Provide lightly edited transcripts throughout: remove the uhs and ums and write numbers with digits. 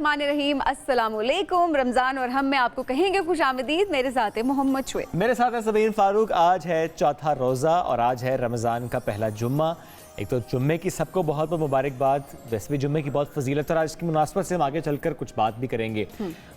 बिस्मिल्लाहिर्रहमानिर्रहीम, अस्सलामुअलैकुम। रमज़ान और हम में आपको कहेंगे खुश आमदीद। मेरे साथ है मोहम्मद शुएब, मेरे साथ है सबीन फारूक। आज है चौथा रोज़ा और आज है रमज़ान का पहला जुम्मा। एक तो जुम्मे की सबको बहुत बहुत मुबारकबाद। वैसे भी जुम्मे की बहुत फजीलत और आज की मुनासबत से हम आगे चलकर कुछ बात भी करेंगे।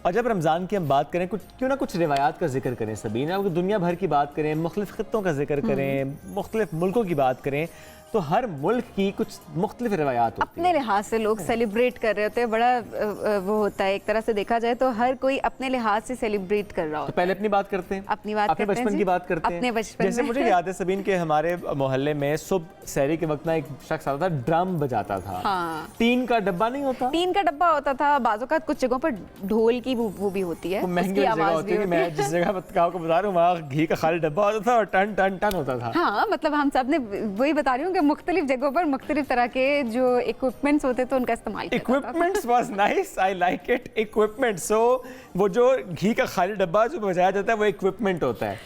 और जब रमज़ान की हम बात करें क्यों ना कुछ रिवायात का जिक्र करें सबीन, अब दुनिया भर की बात करें, मुख्तलिफ खित्तों का जिक्र करें, मुख्तलिफ मुल्कों की बात करें, तो हर मुल्क की कुछ मुख्तलिफ रिवायात होती अपने लिहाज से लोग सेलिब्रेट कर रहे होते हैं। बड़ा वो होता है, एक तरह से देखा जाए तो हर कोई अपने लिहाज से सेलिब्रेट कर रहा होता है। तो पहले अपनी बात करते हैं, अपनी बात अपने बचपन की बात करते हैं। अपने बचपन जैसे मुझे याद है सबीन के हमारे मोहल्ले में सुबह सहरी के वक्त ना एक शख्स आता था, ड्रम बजाता था। हाँ। टीन का डब्बा नहीं होता, टीन का डब्बा होता था, बाजों का कुछ जगहों पर ढोल की वो भी होती है, महंगी जगह होती है। मैं जिस जगह को बता रहा हूँ वहाँ घी का खाली डब्बा होता था और टन टन टन होता था। हाँ, मतलब हम सब ने वही बता रही हूँ कि मुख्तलिफ जगहों पर मुख्तलिफ तरह के जो इक्विपमेंट्स होते थे उनका इस्तेमाल किया जाता था। Equipments was nice, I like it. Equipment, so वो जो घी का खाली डब्बा जो बजाया जाता है वो इक्विपमेंट होता है,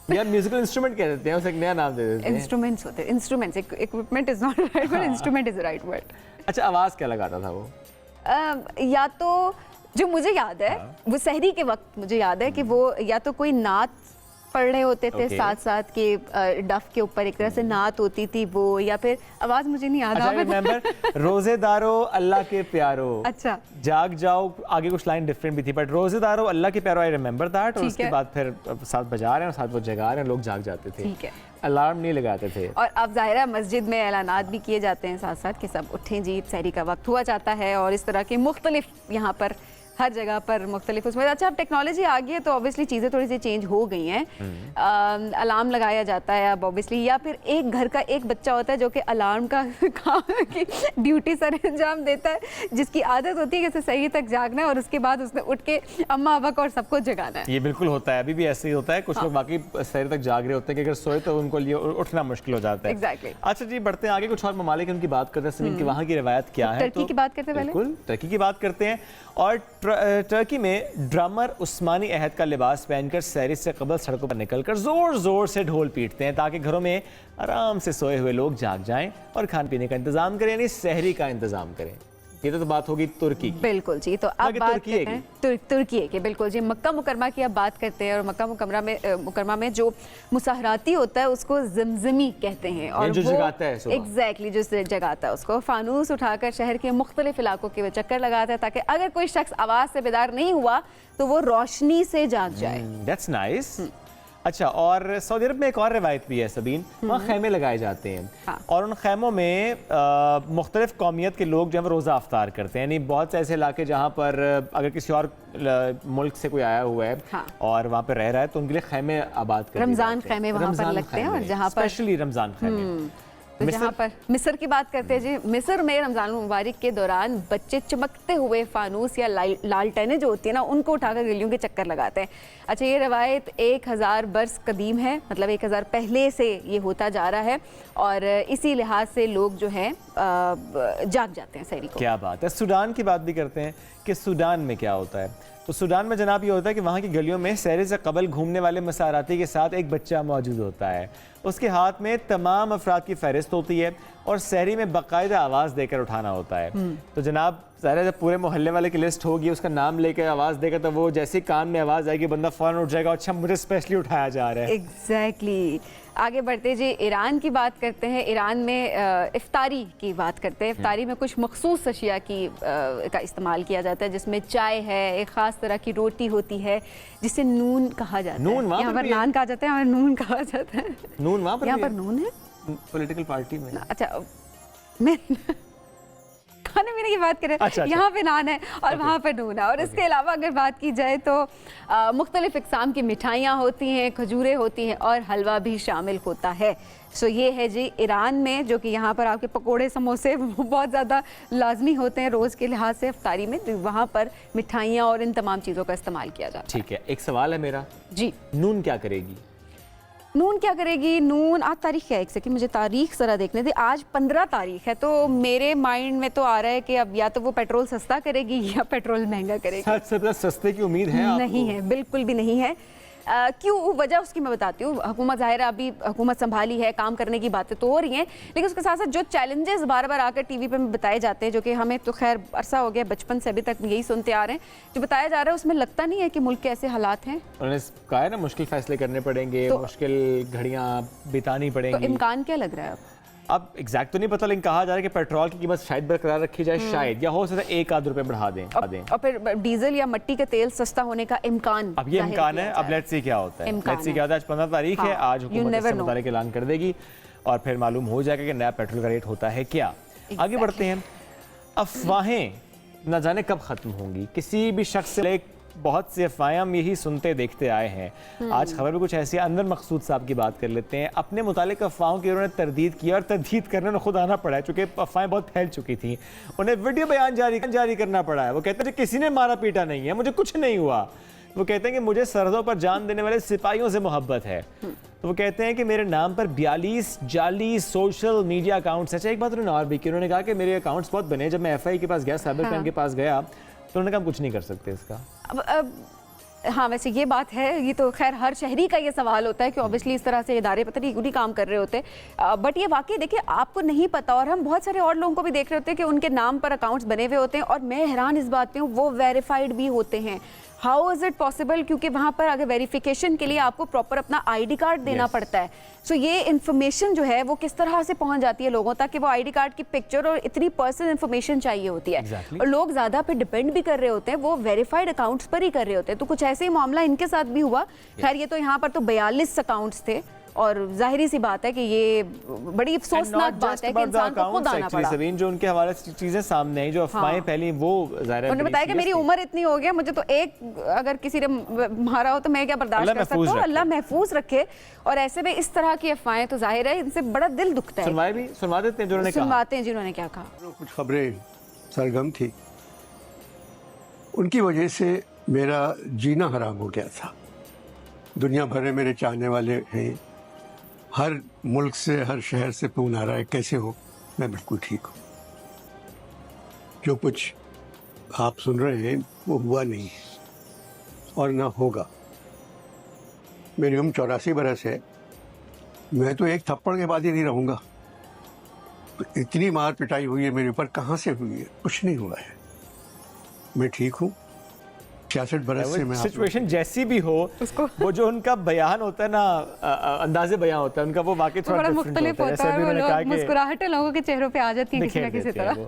या म्यूजिकल इंस्ट्रूमेंट कह देते हैं, उसे एक नया नाम दे देते हैं। इंस्ट्रूमेंट्स होते हैं, instruments. Equipment is not right word, instrument is the right word. अच्छा, आवाज क्या लगाता था वो? या तो जो मुझे याद है वो सहरी के वक्त मुझे याद है कि वो या तो कोई नात पढ़ रहे होते थे साथ साथ के डफ के ऊपर एक तरह से नात होती थी वो, या फिर आवाज मुझे नहीं याद। अच्छा, रिमेंबर रोजेदारो अल्लाह के प्यारो, अच्छा जाग जाओ, आगे कुछ लाइन डिफरेंट भी थी बट रोजेदारो अल्लाह के प्यारो, आई रिमेंबर दैट। और उसके बाद फिर साथ बजा रहे हैं और साथ वो जगा रहे हैं, लोग जाग जाते थे। ठीक है, अलार्म नहीं लगाते थे। और अब जाहिर है मस्जिद में ऐलानात भी किए जाते हैं साथ साथ कि सब उठें जी, सहरी का वक्त हुआ जाता है। और इस तरह के मुख्तलिफ यहाँ पर हर जगह पर मुख्तलिफ उसमें। अच्छा, अब टेक्नोलॉजी आ गई है तो ऑब्वियसली चीज़ें थोड़ी सी चेंज हो गई हैं। अलार्म लगाया जाता है अब ऑब्वियसली, या फिर एक घर का एक बच्चा होता है जो कि अलार्म का काम की ड्यूटी सर अंजाम देता है, जिसकी आदत होती है कि सही तक जागना है और उसके बाद उसने उठ के अम्मा अब्बा को और सबको जगाना है। ये बिल्कुल होता है, अभी भी ऐसे ही होता है। कुछ लोग बाकी सही तक जाग रहे होते हैं कि अगर सोए तो उनको लिए उठना मुश्किल हो जाता है। Exactly. अच्छा जी, बढ़ते हैं आगे, कुछ और ममालिक उनकी बात करते हैं समीन कि वहाँ की रिवायत क्या है। टर्की की बात करते हैं, बिल्कुल टर्की की बात करते हैं। और टर्की में ड्रमर उस्मानी अहद का लिबास पहनकर सहरी से कबल सड़कों पर निकलकर जोर जोर से ढोल पीटते हैं ताकि घरों में आराम से सोए हुए लोग जाग जाएं और खाने पीने का इंतजाम करें, यानी सहरी का इंतजाम करें। ये तो बात होगी तुर्की की। बिल्कुल जी, तो अब बात करते हैं तुर्की की। बिल्कुल जी, मक्का मुकरमा की अब बात करते हैं। और मक्का मुकरमा में जो मुसाहराती होता है उसको ज़मज़मी कहते हैं, और जो जगाता है एग्जैक्टली जो जगाता है उसको फानूस उठाकर शहर के मुख्तलिफ इलाकों के चक्कर लगाता है ताकि अगर कोई शख्स आवाज़ से बेदार नहीं हुआ तो वो रोशनी से जाग जाए। That's nice. अच्छा, और सऊदी अरब में एक और रिवायत भी है सबीन, वहाँ खैमे लगाए जाते हैं। हाँ। और उन खैमों में मुख्तलिफ कौमियत के लोग जो है रोज़ा अफ्तार करते हैं। यानी बहुत से ऐसे इलाके जहाँ पर अगर किसी और मुल्क से कोई आया हुआ है हाँ। और वहाँ पर रह रहा है तो उनके लिए खैमे आबाद कर रमज़ान खैमे वहाँ पर लगते हैं, और जहाँ पर स्पेशली रमज़ान खैमे। तो जहाँ पर मिस्र की बात करते हैं जी, मिस्र में रमज़ान मुबारक के दौरान बच्चे चमकते हुए फानूस या लालटेनें जो होती है ना उनको उठाकर गलियों के चक्कर लगाते हैं। अच्छा, ये रवायत 1000 बरस कदीम है, मतलब 1000 पहले से ये होता जा रहा है, और इसी लिहाज से लोग जो हैं जाग जाते हैं सहरी को। क्या बात है। सूडान की बात भी करते हैं कि सूडान में क्या होता है। तो सूडान में जनाब ये होता है कि वहाँ की गलियों में सहरी से कबल घूमने वाले मसाराती के साथ एक बच्चा मौजूद होता है। उसके हाथ में तमाम अफराद की फहरिस्त होती है और सहरी में बाकायदा आवाज़ देकर उठाना होता है। तो जनाब ज़ाहिर है जब पूरे मोहल्ले वाले की लिस्ट होगी, उसका नाम लेकर आवाज़ देगा तो वो जैसे कान में आवाज़ आएगी बंदा फ़ौरन उठ जाएगा, अच्छा मुझे स्पेशली उठाया जा रहा है। एग्जैक्टली। आगे बढ़ते जी, ईरान की बात करते हैं। ईरान में इफ्तारी की बात करते हैं। इफ्तारी में कुछ मखसूस अशिया का इस्तेमाल किया जाता है, जिसमें चाय है, एक ख़ास तरह की रोटी होती है जिसे नून कहा जाता है। यहाँ पर नान कहा जाता है, यहाँ पर नून कहा जाता है। नून वहाँ पर, यहाँ पर नून है पॉलिटिकल पार्टी में। अच्छा, मैं खाने पीने की बात करें, अच्छा। यहाँ पे नान है और वहाँ पे नून है। और इसके अलावा अगर बात की जाए तो मुख्तलिफ इक़साम की मिठाइयाँ होती हैं, खजूरें होती हैं और हलवा भी शामिल होता है। सो ये है जी ईरान में, जो कि यहाँ पर आपके पकोड़े समोसे बहुत ज़्यादा लाजमी होते हैं रोज़ के लिहाज से इफ्तारी में, तो वहाँ पर मिठाइयाँ और इन तमाम चीज़ों का इस्तेमाल किया जाता है। ठीक है, एक सवाल है मेरा जी, नून क्या करेगी? नून क्या करेगी? नून आज तारीख क्या है, एक सेकंड मुझे तारीख ज़रा देखने दे। आज 15 तारीख है, तो मेरे माइंड में तो आ रहा है कि अब या तो वो पेट्रोल सस्ता करेगी या पेट्रोल महंगा करेगी। सस्ते की उम्मीद है आपको? नहीं है, बिल्कुल भी नहीं है। क्यों, वजह उसकी मैं बताती हूँ। हुकूमत ज़ाहिर है अभी हुकूमत संभाली है, काम करने की बातें तो हो रही हैं, लेकिन उसके साथ साथ जो चैलेंजेस बार बार आकर टीवी पे बताए जाते हैं, जो कि हमें तो खैर अरसा हो गया, बचपन से अभी तक यही सुनते आ रहे हैं, जो बताया जा रहा है उसमें लगता नहीं है कि मुल्क के ऐसे हालात हैं। उन्होंने कहा है ना मुश्किल फैसले करने पड़ेंगे, मुश्किल घड़ियाँ बितानी तो पड़ेंगी। इम्कान क्या लग रहा है अब एग्जैक्ट तो नहीं पता, लेकिन कहा जा रहा है कि पेट्रोल की कीमत शायद बरकरार रखी जाए, शायद, या हो सकता है 1-8 रुपए बढ़ा दें। और फिर डीजल या मिट्टी का तेल सस्ता होने का इम्कान, अब ये इम्कान है, अब लेट्स सी क्या होता है। लेट्स सी क्या होता है। आज 15 तारीख है, आज हुकूमत इससे मुतालिक ऐलान कर देगी और फिर मालूम हो जाएगा कि नया पेट्रोल का रेट होता है क्या। आगे बढ़ते हैं। अफवाहें न जाने कब खत्म होंगी, किसी भी शख्स से बहुत सी अफवाहें हम यही सुनते देखते आए हैं। आज खबर में कुछ ऐसी, अनवर मकसूद साहब की बात कर लेते हैं। अपने मुतालिक अफवाहों की उन्होंने तरदीद किया और तरदीद करने में खुद आना पड़ा है, चूंकि अफवाहें बहुत फैल चुकी थी। उन्हें वीडियो बयान जारी करना पड़ा है। वो कहते हैं किसी ने मारा पीटा नहीं है, मुझे कुछ नहीं हुआ। वो कहते हैं कि मुझे सरहदों पर जान देने वाले सिपाहियों से मोहब्बत है। तो वो कहते हैं कि मेरे नाम पर 42 जाली सोशल मीडिया अकाउंट्स हैं। अच्छा, एक बात उन्होंने और भी की, उन्होंने कहा कि मेरे अकाउंट्स बहुत बने। जब मैं FI के पास गया, साइबर क्राइम के पास गया, तो उन्होंने कहा हम कुछ नहीं कर सकते इसका। अब हाँ, वैसे ये बात है, ये तो खैर हर शहरी का ये सवाल होता है कि ऑब्वियसली इस तरह से इदारे पता नहीं काम कर रहे होते, बट ये वाकई देखिए आपको नहीं पता, और हम बहुत सारे और लोगों को भी देख रहे होते हैं कि उनके नाम पर अकाउंट्स बने हुए होते हैं, और मैं हैरान इस बात पे हूँ वो वेरीफाइड भी होते हैं। How is it possible? क्योंकि वहाँ पर अगर वेरिफिकेशन के लिए आपको प्रॉपर अपना ID कार्ड देना पड़ता है। सो ये इन्फॉर्मेशन जो है वो किस तरह से पहुँच जाती है लोगों तक कि वो ID कार्ड की पिक्चर और इतनी पर्सनल इन्फॉर्मेशन चाहिए होती है। और लोग ज़्यादा पे डिपेंड भी कर रहे होते हैं, वो वेरीफाइड अकाउंट्स पर ही कर रहे होते हैं। तो कुछ ऐसे ही मामला इनके साथ भी हुआ। खैर ये तो यहाँ पर तो 42 अकाउंट्स थे, और जाहिर सी बात है कि ये बड़ी अफसोसनाक बात है कि इंसान को खुद आना पड़ा। सबीन, जो उनके हवाले से चीजें सामने आई, जो अफवाहें फैली, वो जाहिर है उन्होंने बताया कि मेरी उम्र इतनी हो गया, मुझे तो एक अगर किसी ने मारा हो तो मैं क्या बर्दाश्त कर सकता हूँ। अल्लाह महफूज रखे। और ऐसे में इस तरह की अफवाहें तो जाहिर है इनसे बड़ा दिल दुखता है। सुनवा देते हैं जो उन्होंने कहा। सुनवाते हैं जिन्होंने क्या कहा। कुछ खबरें सरगम थी, उनकी वजह से मेरा जीना हराम हो गया था। दुनिया भर में मेरे चाहने वाले हैं, हर मुल्क से, हर शहर से फोन आ रहा है, कैसे हो? मैं बिल्कुल ठीक हूँ। जो कुछ आप सुन रहे हैं वो हुआ नहीं है और ना होगा। मेरी उम्र 84 बरस है, मैं तो एक थप्पड़ के बाद ही नहीं रहूँगा। इतनी मार पिटाई हुई है मेरे ऊपर, कहाँ से हुई है? कुछ नहीं हुआ है, मैं ठीक हूँ। 66 बरस से मैं सिचुएशन जैसी भी हो, वो जो उनका बयान होता है ना, अंदाजे बयान होता है उनका, वो वाकई थोड़ा मुख्तलिफ होता है। वो लोग मुस्कुराहटें लोगों के चेहरों पे आ जाती है किसी न किसी तरह।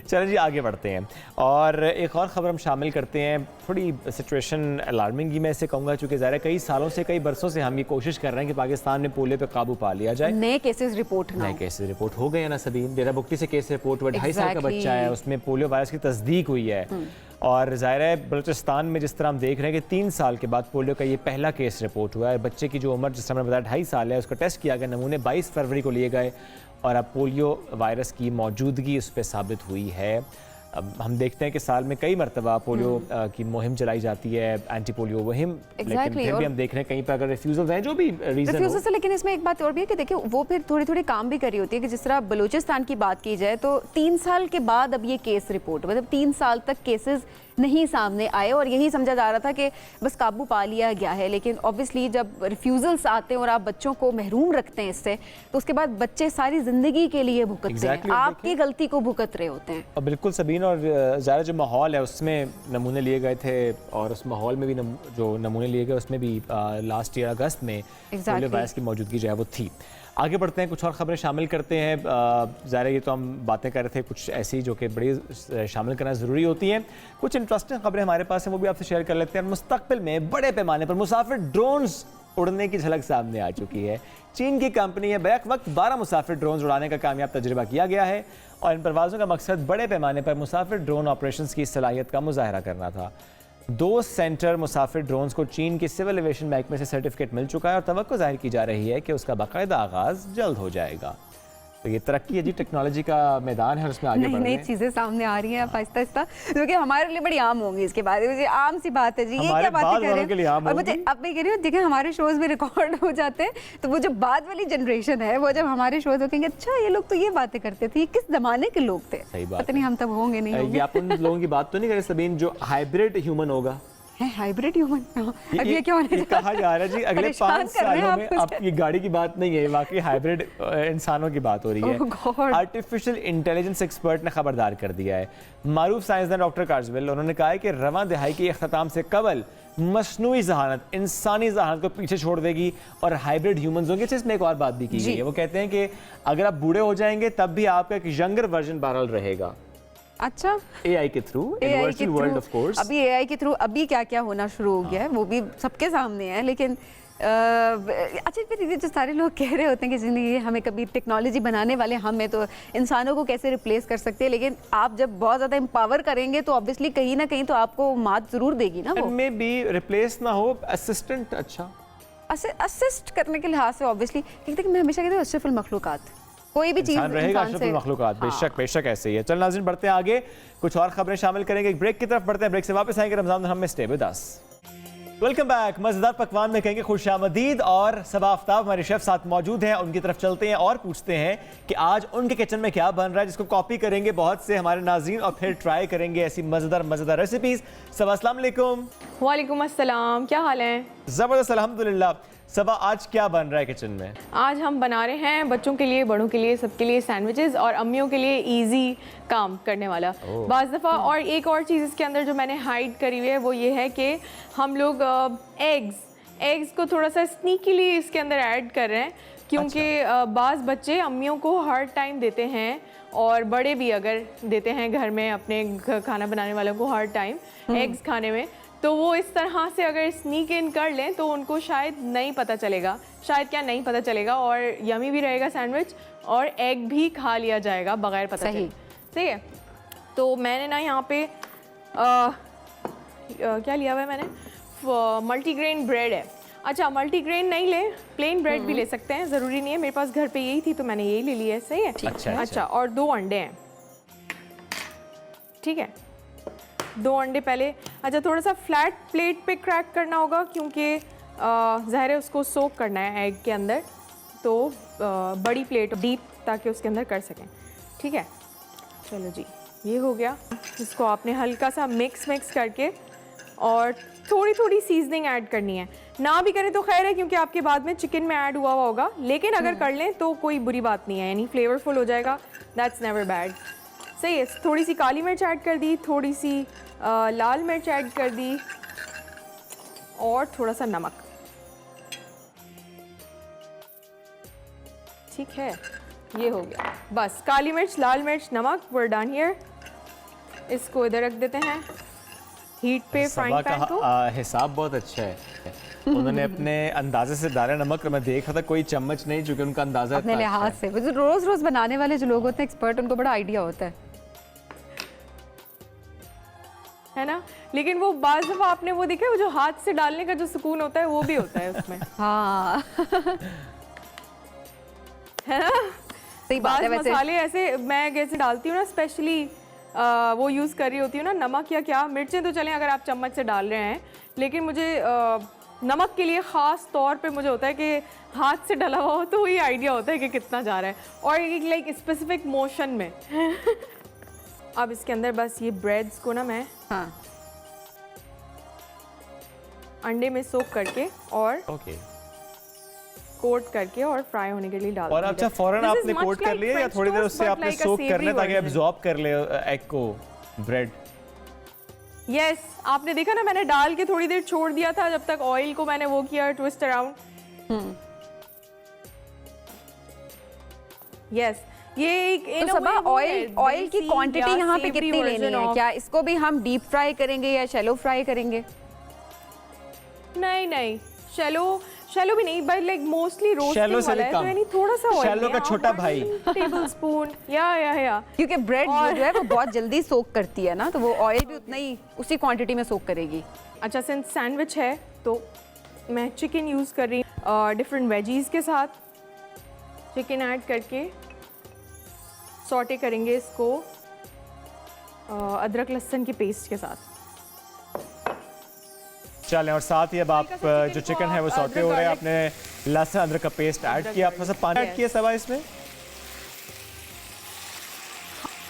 चलिए जी आगे बढ़ते हैं और एक और खबर हम शामिल करते हैं। थोड़ी सिचुएशन अलार्मिंग ही मैं इसे कहूँगा, चूँकि ज़ाहिर है कई सालों से, कई बरसों से हम ये कोशिश कर रहे हैं कि पाकिस्तान में पोलियो पे काबू पा लिया जाए। नए केसेस रिपोर्ट हो गए हैं ना सबीन। डेराबुक्ती से केस रिपोर्ट हुआ, 2.5 साल का बच्चा है, उसमें पोलियो वायरस की तस्दीक हुई है। और ज़ाहिर है बलूचिस्तान में जिस तरह हम देख रहे हैं कि 3 साल के बाद पोलियो का ये पहला केस रिपोर्ट हुआ है। बच्चे की जो उम्र, जिस तरह मैंने बताया, 2.5 साल है, उसका टेस्ट किया गया, नमूने 22 फरवरी को लिए गए और अब पोलियो वायरस की मौजूदगी उस पर साबित हुई है। अब हम देखते हैं कि साल में कई मरतबा पोलियो की मुहिम चलाई जाती है, एंटी पोलियो मुहिम, लेकिन फिर भी हम देख रहे हैं कहीं पर अगर रिफ्यूजल हैं, जो भी रीजन हो। से, लेकिन इसमें एक बात और भी है कि देखिए वो फिर थोड़ी थोड़ी काम भी करी होती है कि जिस तरह बलूचिस्तान की बात की जाए तो 3 साल के बाद अब ये केस रिपोर्ट, मतलब 3 साल तक केसेस नहीं सामने आए और यही समझा जा रहा था कि बस काबू पा लिया गया है। लेकिन ऑब्वियसली जब रिफ्यूजल्स आते हैं और आप बच्चों को महरूम रखते हैं इससे, तो उसके बाद बच्चे सारी जिंदगी के लिए भुगतते हैं, आपकी गलती को भुगत रहे होते हैं। और बिल्कुल सबीन, और ज़्यादा जो माहौल है उसमें नमूने लिए गए थे और उस माहौल में भी जो नमूने लिए गए उसमें भी लास्ट ईयर अगस्त में पोलियो वायरस की मौजूदगी जो है वो थी। आगे बढ़ते हैं, कुछ और ख़बरें शामिल करते हैं। ज़ाहिर ये तो हम बातें कर रहे थे कुछ ऐसी जो कि बड़ी शामिल करना ज़रूरी होती हैं। कुछ इंटरेस्टिंग खबरें हमारे पास हैं, वो भी आपसे शेयर कर लेते हैं। मुस्तकबिल में बड़े पैमाने पर मुसाफिर ड्रोन्स उड़ने की झलक सामने आ चुकी है। चीन की कंपनी है, बैक वक्त 12 मुसाफिर ड्रोन्स उड़ाने का कामयाब तजुर्बा किया गया है और इन परवाज़ों का मकसद बड़े पैमाने पर मुसाफिर ड्रोन ऑपरेशंस की सलाहियत का मुजाहरा करना था। 2 सेंटर मुसाफिर ड्रोन्स को चीन के सिविल एविएशन महकमे से सर्टिफिकेट मिल चुका है और तवक्को जाहिर की जा रही है कि उसका बाकायदा आगाज़ जल्द हो जाएगा। तो ये तरक्की है जी, टेक्नोलॉजी का मैदान है, उसमें आगे बढ़ रहे हैं। नई चीज़ें सामने आ रही हैं आहिस्ता आहिस्ता, जो कि हमारे लिए बड़ी आम होंगी। इसके बाद मुझे आम सी बात है जी, ये क्या बातें कर रहे हैं। और मुझे अब मैं कह रही हूँ, देखिए हमारे शोज़ में रिकॉर्ड हो जाते हैं, तो वो जो बाद वाली जनरेशन है वो जब हमारे शोज़ हो कहेंगे अच्छा ये लोग तो ये बातें करते थे, ये किस ज़माने के लोग थे। सही बात, पता नहीं हम तब होंगे नहीं होंगे। आप उन लोगों की बात तो नहीं कर रहे सबीन, जो हाइब्रिड ह्यूमन होगा, है हाइब्रिड ह्यूमन। अब ये क्या होने जा रहा कहा जा रहा है जी अगले परेशान 5 कर रहे हैं सालों आप में। मुझे। अब ये गाड़ी की बात नहीं है, वाकई हाइब्रिड इंसानों की बात हो रही Oh है। God. आर्टिफिशियल इंटेलिजेंस एक्सपर्ट ने खबरदार कर दिया है। मारूफ साइंसदान डॉक्टर काजविल, उन्होंने कहा है कि रवां दहाई के अख्ताम से कबल मसनूई जहानत इंसानी जहानत को पीछे छोड़ देगी और हाइब्रिड ह्यूमंस होंगे। इसमें एक और बात भी की गई है, वो कहते हैं कि अगर आप बूढ़े हो जाएंगे तब भी आपका एक यंगर वर्जन बहरहाल रहेगा अच्छा एआई के through, in AI virtual world of course. अभी एआई के थ्रू अभी क्या क्या होना शुरू हो गया है वो भी सबके सामने है। लेकिन अच्छा फिर ये जो सारे लोग कह रहे होते हैं कि ज़िंदगी हमें कभी टेक्नोलॉजी बनाने वाले हमें तो इंसानों को कैसे रिप्लेस कर सकते हैं, लेकिन आप जब बहुत ज़्यादा एम्पावर करेंगे तो ऑब्वियसली कहीं ना कहीं तो आपको मात ज़रूर देगी ना वो। में भी रिप्लेस ना हो, असिस्टेंट अच्छा असिस्ट करने के लिहाज से ऑब्वियसली, लेकिन मैं हमेशा कहती हूँ अशरफुल मखलूकात, कोई भी चीज़ इंसान रहेगा इंसान से अशरफुल मखलूकात। हाँ। बेशक बेशक ऐसे ही है। चल नाज़रीन बढ़ते हैं आगे, कुछ और खबरें शामिल करेंगे, एक ब्रेक की तरफ बढ़ते हैं, ब्रेक से वापस आएंगे रमजान हम में। Stay with us. Welcome back. मज़ेदार पकवान में कहेंगे खुशामदीद और सबा आफ्ताब हमारे शेफ साथ मौजूद हैं, उनकी तरफ चलते हैं और पूछते हैं कि आज उनके किचन में क्या बन रहा है जिसको कॉपी करेंगे बहुत से हमारे नाज़रीन और फिर ट्राई करेंगे ऐसी मज़ेदार रेसिपीज़। सबा अस्सलाम वालेकुम। वालेकुम अस्सलाम, क्या हाल है? ज़बरदस्त अल्हम्दुलिल्लाह। सबा आज क्या बन रहा है किचन में? आज हम बना रहे हैं बच्चों के लिए, बड़ों के लिए, सबके लिए सैंडविचेस और अम्मियों के लिए इजी काम करने वाला बाज़ दफ़ा। और एक और चीज़ इसके अंदर जो मैंने हाइड करी हुई है वो ये है कि हम लोग एग्स को थोड़ा सा स्नीकीली इसके अंदर ऐड कर रहे हैं, क्योंकि बाज़ बच्चे अम्मियों को हर टाइम देते हैं और बड़े भी अगर देते हैं घर में अपने खाना बनाने वालों को हर टाइम एग्स खाने में, तो वो इस तरह से अगर स्नीक इन कर लें तो उनको शायद नहीं पता चलेगा, नहीं पता चलेगा और यमी भी रहेगा सैंडविच और एग भी खा लिया जाएगा बगैर पता चले। सही है। तो मैंने ना यहाँ पे क्या लिया हुआ है मैंने, मल्टीग्रेन ब्रेड है। अच्छा मल्टीग्रेन नहीं ले, प्लेन ब्रेड भी ले सकते हैं, ज़रूरी नहीं है। मेरे पास घर पे यही थी तो मैंने यही ले लिया है। सही है। अच्छा और 2 अंडे हैं। ठीक है, 2 अंडे पहले। अच्छा थोड़ा सा फ्लैट प्लेट पे क्रैक करना होगा क्योंकि ज़ाहिर है उसको सोक करना है एग के अंदर, तो बड़ी प्लेट डीप ताकि उसके अंदर कर सकें। ठीक है, चलो जी ये हो गया। इसको आपने हल्का सा मिक्स करके और थोड़ी थोड़ी सीजनिंग ऐड करनी है। ना भी करें तो खैर है क्योंकि आपके बाद में चिकन में ऐड हुआ होगा, लेकिन अगर कर लें तो कोई बुरी बात नहीं है, यानी फ्लेवरफुल हो जाएगा। That's never bad. सही है। थोड़ी सी काली मिर्च ऐड कर दी, थोड़ी सी लाल मिर्च ऐड कर दी और थोड़ा सा नमक। ठीक है, ये हो गया बस। काली मिर्च, लाल मिर्च, नमक, वर डन हियर। इसको इधर रख देते हैं हीट पे फ्राइंग पैन को। हिसाब बहुत अच्छा है। उन्होंने अपने अंदाजे से डाला नमक, मैं देख रहा था कोई चम्मच नहीं, क्योंकि उनका अंदाजा अपने लिहाज से रोज बनाने वाले जो लोग होते हैं एक्सपर्ट, उनको बड़ा आइडिया होता है ना। लेकिन वो बाज़ दफ़ा आपने वो देखा है, वो जो हाथ से डालने का जो सुकून होता है वो भी होता है उसमें। हाँ है ना। सही बात है। वैसे मसाले ऐसे मैं कैसे डालती हूँ ना, स्पेशली वो यूज़ कर रही होती हूँ ना, नमक या क्या मिर्चें तो चलें अगर आप चम्मच से डाल रहे हैं, लेकिन मुझे नमक के लिए ख़ास तौर पे मुझे होता है कि हाथ से डला हुआ हो तो वही आइडिया होता है कि कितना जा रहा है, और एक लाइक स्पेसिफिक मोशन में। अब इसके अंदर बस ये ब्रेड्स को ना मैं अंडे में सोक करके और कोट करके और फ्राई होने के लिए डाल। और अच्छा फौरन आपने कोट कर लिया या थोड़ी देर उससे आपने सोक करना ताकि एब्जॉर्ब कर ले एग को ब्रेड? यस, आपने देखा ना मैंने डाल के थोड़ी देर छोड़ दिया था जब तक ऑयल को मैंने वो किया ट्विस्ट अराउंड। यस, ये एक तो सबा ऑयल की क्वांटिटी यहाँ पे कितनी लेनी है? क्या इसको भी हम डीप फ्राई करेंगे या शैलो फ्राई करेंगे? नहीं, शैलो भी नहीं, बट लाइक मोस्टली रोस्टिंग वाला है, तो यानी थोड़ा सा ऑयल, शैलो का छोटा भाई, टेबलस्पून या क्योंकि ब्रेड जो है वो बहुत जल्दी सोक करती है ना, तो वो ऑयल भी उतना ही उसी क्वांटिटी में सोक करेगी। अच्छा, सिंस सैंडविच है तो मैं चिकन यूज़ कर रही हूँ डिफरेंट वेजीज के साथ। चिकन ऐड करके सॉटे करेंगे इसको अदरक लहसुन के पेस्ट के साथ। चलें, और साथ ही अब आप जो चिकन है वो सौते हो रहे हैं, आपने लहसुन अदरक का पेस्ट ऐड किया, थोड़ा सा पानी ऐड किया सबा इसमें?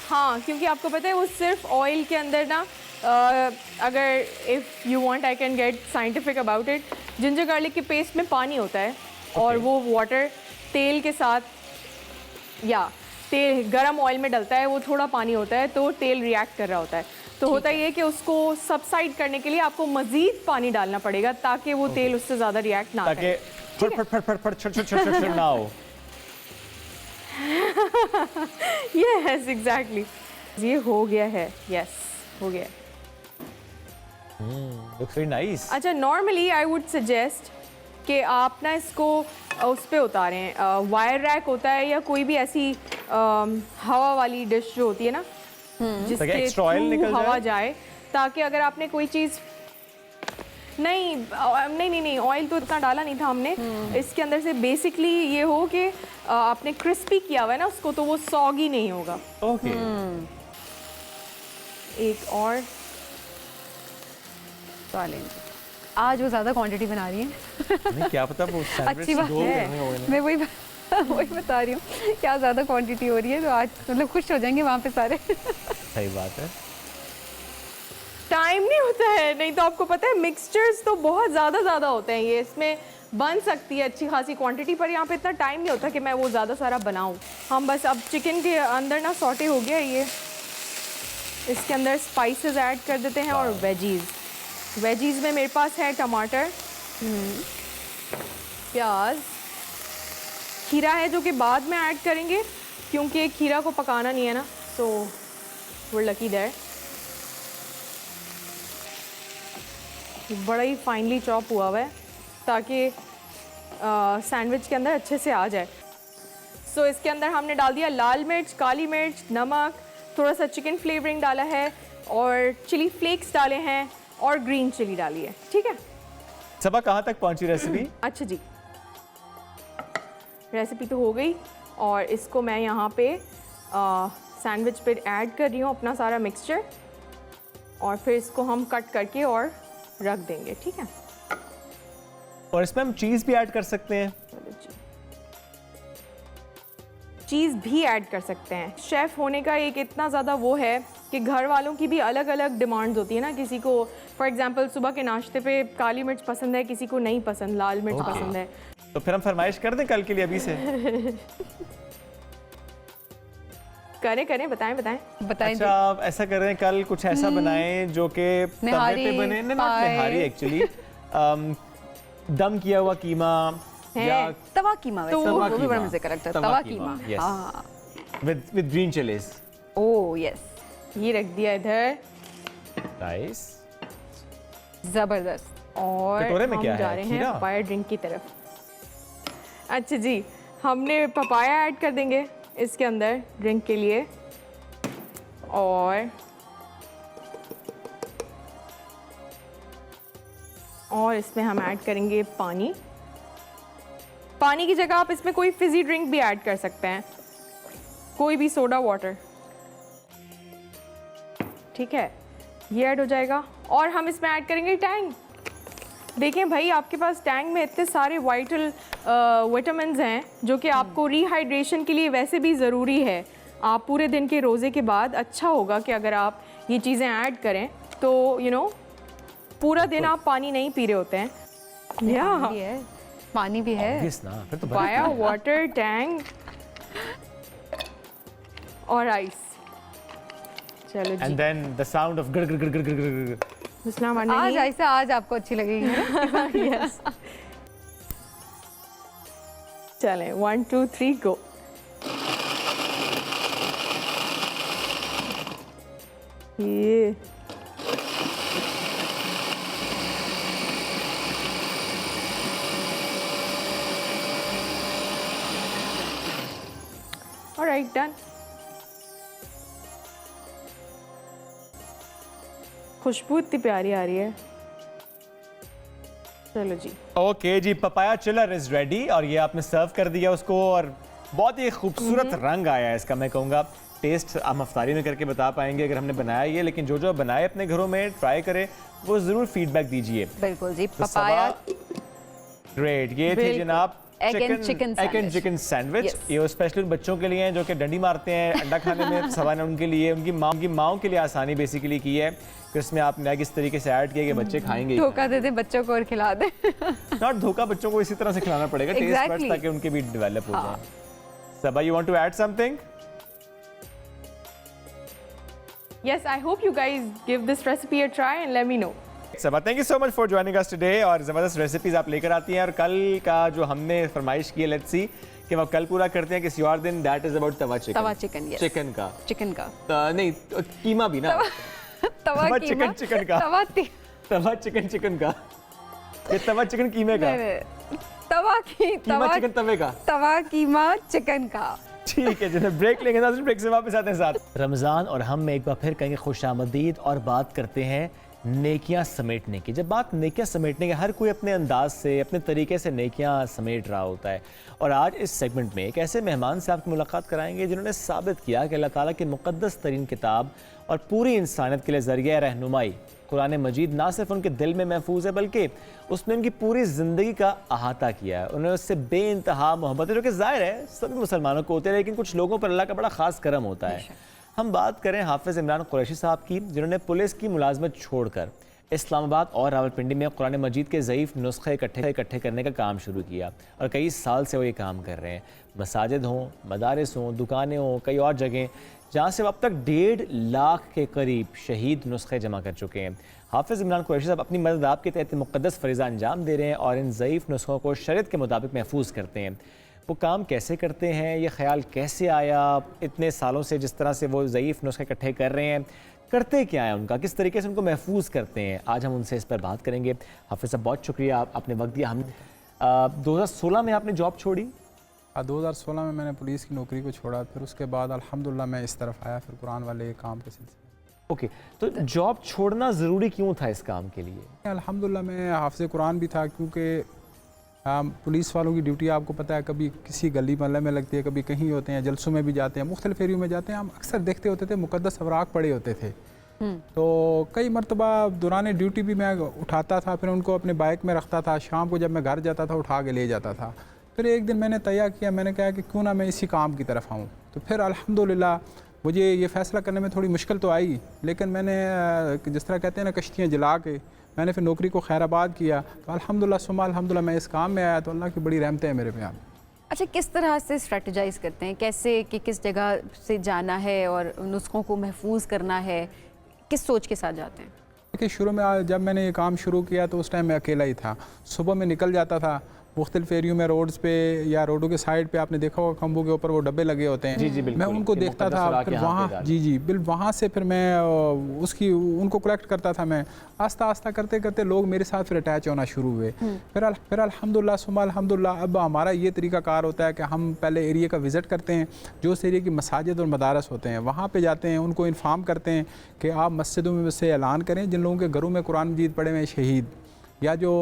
हाँ, क्योंकि आपको पता है वो सिर्फ ऑयल के अंदर ना अगर if you want I can get scientific about it, ginger garlic के पेस्ट में पानी होता है और वो वाटर तेल के साथ या तेल गरम ऑयल में डलता है, वो थोड़ा पानी होता है तो तेल रिएक्ट कर रहा होता है। तो होता ये है कि उसको सबसाइड करने के लिए आपको मज़ीद पानी डालना पड़ेगा ताकि वो तेल उससे ज़्यादा रिएक्ट ना ताकि करे। फट ना हो। यस एग्जैक्टली, ये हो गया है, यस हो गया है। Looks very nice. अच्छा, नॉर्मली आई वुड सजेस्ट कि आप ना इसको उस पे उतारें, वायर रैक होता है या कोई भी ऐसी हवा वाली डिश जो होती है ना, जिसके extra oil थ्रू निकल हवा जाए, ताकि अगर आपने कोई चीज़ नहीं ऑयल तो इतना डाला नहीं था हमने इसके अंदर से, बेसिकली ये हो कि आपने क्रिस्पी किया हुआ है ना उसको, तो वो सॉगी नहीं होगा। ओके। एक और आज वो ज़्यादा क्वांटिटी बना रही है। नहीं, क्या पता वो अच्छी बात है, मैं वही बता रही हूँ, क्या ज़्यादा क्वांटिटी हो रही है तो आज मतलब खुश हो जाएंगे वहाँ पे सारे। सही बात है। टाइम नहीं होता है, नहीं तो आपको पता है मिक्सचर्स तो बहुत ज़्यादा होते हैं, ये इसमें बन सकती है अच्छी खासी क्वांटिटी, पर यहाँ पे इतना टाइम नहीं होता कि मैं वो ज़्यादा सारा बनाऊँ। हम बस अब चिकन के अंदर ना सॉटे हो गया ये, इसके अंदर स्पाइसेस ऐड कर देते हैं और वेजीज़ में मेरे पास है टमाटर, प्याज, खीरा है जो कि बाद में ऐड करेंगे क्योंकि खीरा को पकाना नहीं है ना, तो वो लकी दैट। बड़ा ही फाइनली चॉप हुआ हुआ है ताकि सैंडविच के अंदर अच्छे से आ जाए। सो इसके अंदर हमने डाल दिया लाल मिर्च, काली मिर्च, नमक, थोड़ा सा चिकन फ्लेवरिंग डाला है और चिली फ्लेक्स डाले हैं और ग्रीन चिली डाली है। ठीक है सबा, कहाँ तक पहुंची रेसिपी? अच्छा जी, रेसिपी तो हो गई और इसको मैं यहाँ पे सैंडविच पे ऐड कर रही हूँ अपना सारा मिक्सचर, और फिर इसको हम कट करके और रख देंगे। ठीक है, और इसमें हम चीज़ भी ऐड कर सकते हैं। चलो जी, चीज़ भी ऐड कर सकते हैं। शेफ़ होने का एक इतना ज़्यादा वो है कि घर वालों की भी अलग अलग डिमांड्स होती है ना, किसी को फॉर एग्जांपल सुबह के नाश्ते पे काली मिर्च पसंद है, किसी को नहीं पसंद, लाल मिर्च पसंद है। तो फिर हम फरमाइश कर दें कल के लिए अभी से? करें, बताएं। अच्छा, आप ऐसा कर रहे हैं, कल कुछ ऐसा बनाएं जो कि तवे पे बने, निहारी एक्चुअली, दम किया हुआ कीमा या तवा कीमा, वैसे तवा वो भी बड़ा कीमा। मजे का लगता है। तवा तवा कीमा, कीमा, yes. हाँ, with green chillies. Oh yes, ये रख दिया इधर, नाइस। जबरदस्त। और कटोरे में हम क्या जा है? रहे खीरा? हैं पपाया ड्रिंक की तरफ। अच्छा जी, हमने पपाया ऐड कर देंगे इसके अंदर ड्रिंक के लिए, और इसमें हम ऐड करेंगे पानी। पानी की जगह आप इसमें कोई फिजी ड्रिंक भी ऐड कर सकते हैं, कोई भी सोडा वाटर। ठीक है, ये ऐड हो जाएगा और हम इसमें ऐड करेंगे टैंग। देखें भाई, आपके पास टैंग में इतने सारे विटामिन्स हैं जो कि आपको रिहाइड्रेशन के लिए वैसे भी ज़रूरी है। आप पूरे दिन के रोज़े के बाद अच्छा होगा कि अगर आप ये चीज़ें ऐड करें तो पूरा दिन आप पानी नहीं पी रहे होते हैं। पानी भी है Obvious ना, फिर तो पाया, वाटर, टैंग और आइस। चलो जी, and then the sound of गड़ गड़ गड़ गड़ गड़ गड़। आज ऐसे, आज आपको अच्छी लगेगी। यस, चलें 1 2 3 गो। ये ऑलराइट, डन। खुशबू इतनी प्यारी आ रही है। चलो जी, ओके जी, पपाया चिलर इज रेडी और ये आपने सर्व कर दिया उसको, और बहुत ही खूबसूरत रंग आया है इसका। मैं कहूँगा टेस्ट हम अफ्तारी में करके बता पाएंगे अगर हमने बनाया ये, लेकिन जो जो बनाए अपने घरों में ट्राई करें वो ज़रूर फीडबैक दीजिए। बिल्कुल जी, तो पपाया ग्रेट, ये थी जनाब Egg and chicken egg and chicken sandwich. Yes. ये स्पेशली बच्चों के लिए हैं जो कि डंडी मारते हैं अंडा खाने में, सवा ने उनके लिए, उनकी माँ के लिए आसानी बेसिकली की है फिर इसमें आपने किस तरीके से ऐड किया कि बच्चे खाएंगे ही धोखा दे दें बच्चों को और खिला दें नॉट धोखा, बच्चों को इसी तरह से खिलाना पड़ेगा टेस्ट Exactly. बड्स ताकि उनके भी डेवलप हो जाए। Saba, you want to add something? Yes, I hope you guys give this recipe a try and let me know. Saba, thank you so much for joining us today. और ज़बरदस्त recipes आप लेकर आती हैं, और कल का जो हमने फरमाइश की है, लेट्स सी कि वो कल पूरा करते हैं किसी और दिन। That is about Tawa chicken. Tawa chicken, yes. Chicken का चिकन का नहीं, कीमा भी ना। तवा तवा कीमा, चिकन का। तवा चिकन का, ये तवा चिकन कीमे का, कीमा चिकन तवे का, तवा कीमा चिकन का। ठीक है, जिन्हें ब्रेक लेंगे ना, ब्रेक से वापस आते हैं साथ। रमज़ान और हम में एक बार फिर कहेंगे खुशामदीद, और बात करते हैं नेकियां समेटने की। जब बात नेकियां समेटने की, हर कोई अपने अंदाज से, अपने तरीके से नेकियां समेट रहा होता है। और आज इस सेगमेंट में एक ऐसे मेहमान से आपकी मुलाकात कराएंगे जिन्होंने साबित किया कि अल्लाह ताला की मुक़द्दस तरीन किताब और पूरी इंसानियत के लिए ज़रिया रहनुमाई कुरान मजीद ना सिर्फ उनके दिल में महफूज है, बल्कि उसने उनकी पूरी ज़िंदगी का अहाता किया है। उन्हें उससे बेइंतहा मोहब्बत है, जो कि ज़ाहिर है सभी मुसलमानों को होते हैं, लेकिन कुछ लोगों पर अल्लाह का बड़ा ख़ास करम होता है। हम बात करें हाफिज़ इमरान कुरैशी साहब की, जिन्होंने पुलिस की मुलाजमत छोड़कर इस्लामाबाद और रावलपिंडी में कुरान मजीद के ज़ईफ़ नुस्खे इकट्ठे करने का काम शुरू किया, और कई साल से वो ये काम कर रहे हैं। मसाजिद हों, मदारिस हों, दुकानें हों, कई और जगहें जहाँ से अब तक 1.5 लाख के करीब शहीद नुस्खे जमा कर चुके हैं। हाफिज़ इमरान कुरैशी साहब अपनी मदद आपके तहत मुक़द्दस फ़रीज़ा अंजाम दे रहे हैं, और इन ज़ईफ़ नुस्खों को शरीयत के मुताबिक महफूज करते हैं। वो काम कैसे करते हैं, ये ख्याल कैसे आया इतने सालों से, जिस तरह से वो ज़ईफ़ नुस्खे इकट्ठे कर रहे हैं, करते क्या है उनका, किस तरीके से उनको महफूज करते हैं, आज हम उनसे इस पर बात करेंगे। हाफिज़ साहब, बहुत शुक्रिया, आपने वक्त दिया। हम 2016 में आपने जॉब छोड़ी? 2016 में मैंने पुलिस की नौकरी को छोड़ा, फिर उसके बाद अल्हम्दुलिल्लाह मैं इस तरफ आया, फिर कुरान वाले काम के सिलसिले। ओके, तो जॉब छोड़ना ज़रूरी क्यों था इस काम के लिए? अल्हम्दुलिल्लाह मैं हाफ़िज़ कुरान भी था, क्योंकि पुलिस वालों की ड्यूटी आपको पता है, कभी किसी गली मोहल्ले में लगती है, कभी कहीं होते हैं, जलसों में भी जाते हैं, मुख्तलिफ एरियो में जाते हैं। हम अक्सर देखते होते थे मुक़द्दस अवराक पड़े होते थे, तो कई मरतबा दौरान ड्यूटी भी मैं उठाता था, फिर उनको अपने बाइक में रखता था, शाम को जब मैं घर जाता था उठा के ले जाता था। फिर एक दिन मैंने तय किया, मैंने कहा कि क्यों ना मैं इसी काम की तरफ आऊँ। तो फिर अल्हम्दुलिल्लाह मुझे ये फ़ैसला करने में थोड़ी मुश्किल तो आई, लेकिन मैंने जिस तरह कहते हैं ना, कश्तियाँ जला के मैंने फिर नौकरी को खैराबाद किया। तो अल्हम्दुलिल्लाह सुम्मा अल्हम्दुलिल्लाह मैं इस काम में आया, तो अल्लाह की बड़ी रहमतें हैं मेरे पे। अच्छा, किस तरह से स्ट्रेटजाइज करते हैं, कैसे कि किस जगह से जाना है और नुस्खों को महफूज करना है, किस सोच के साथ जाते हैं? देखिए, शुरू में जब मैंने ये काम शुरू किया तो उस टाइम मैं अकेला ही था। सुबह में निकल जाता था मुख्तलिफ एरियो में, रोड्स पे या रोडों के साइड पे आपने देखा होगा खंभों के ऊपर वो डब्बे लगे होते हैं। जी, मैं उनको देखता था, फिर वहाँ वहाँ से फिर मैं उनको कलेक्ट करता था। मैं आस्ता आस्ता करते करते लोग मेरे साथ फिर अटैच होना शुरू हुए। फिर अल्हम्दुलिल्लाह सुम्मा अल्हम्दुलिल्लाह अब हमारा ये तरीका कार होता है कि हम पहले एरिया का विज़िट करते हैं, जो उस एरिया की मसाजिद और मदारस होते हैं वहाँ पर जाते हैं, उनको इन्फॉर्म करते हैं कि आप मस्जिदों में से ऐलान करें, जिन लोगों के घरों में कुरान मजीद पढ़े हुए शहीद या जो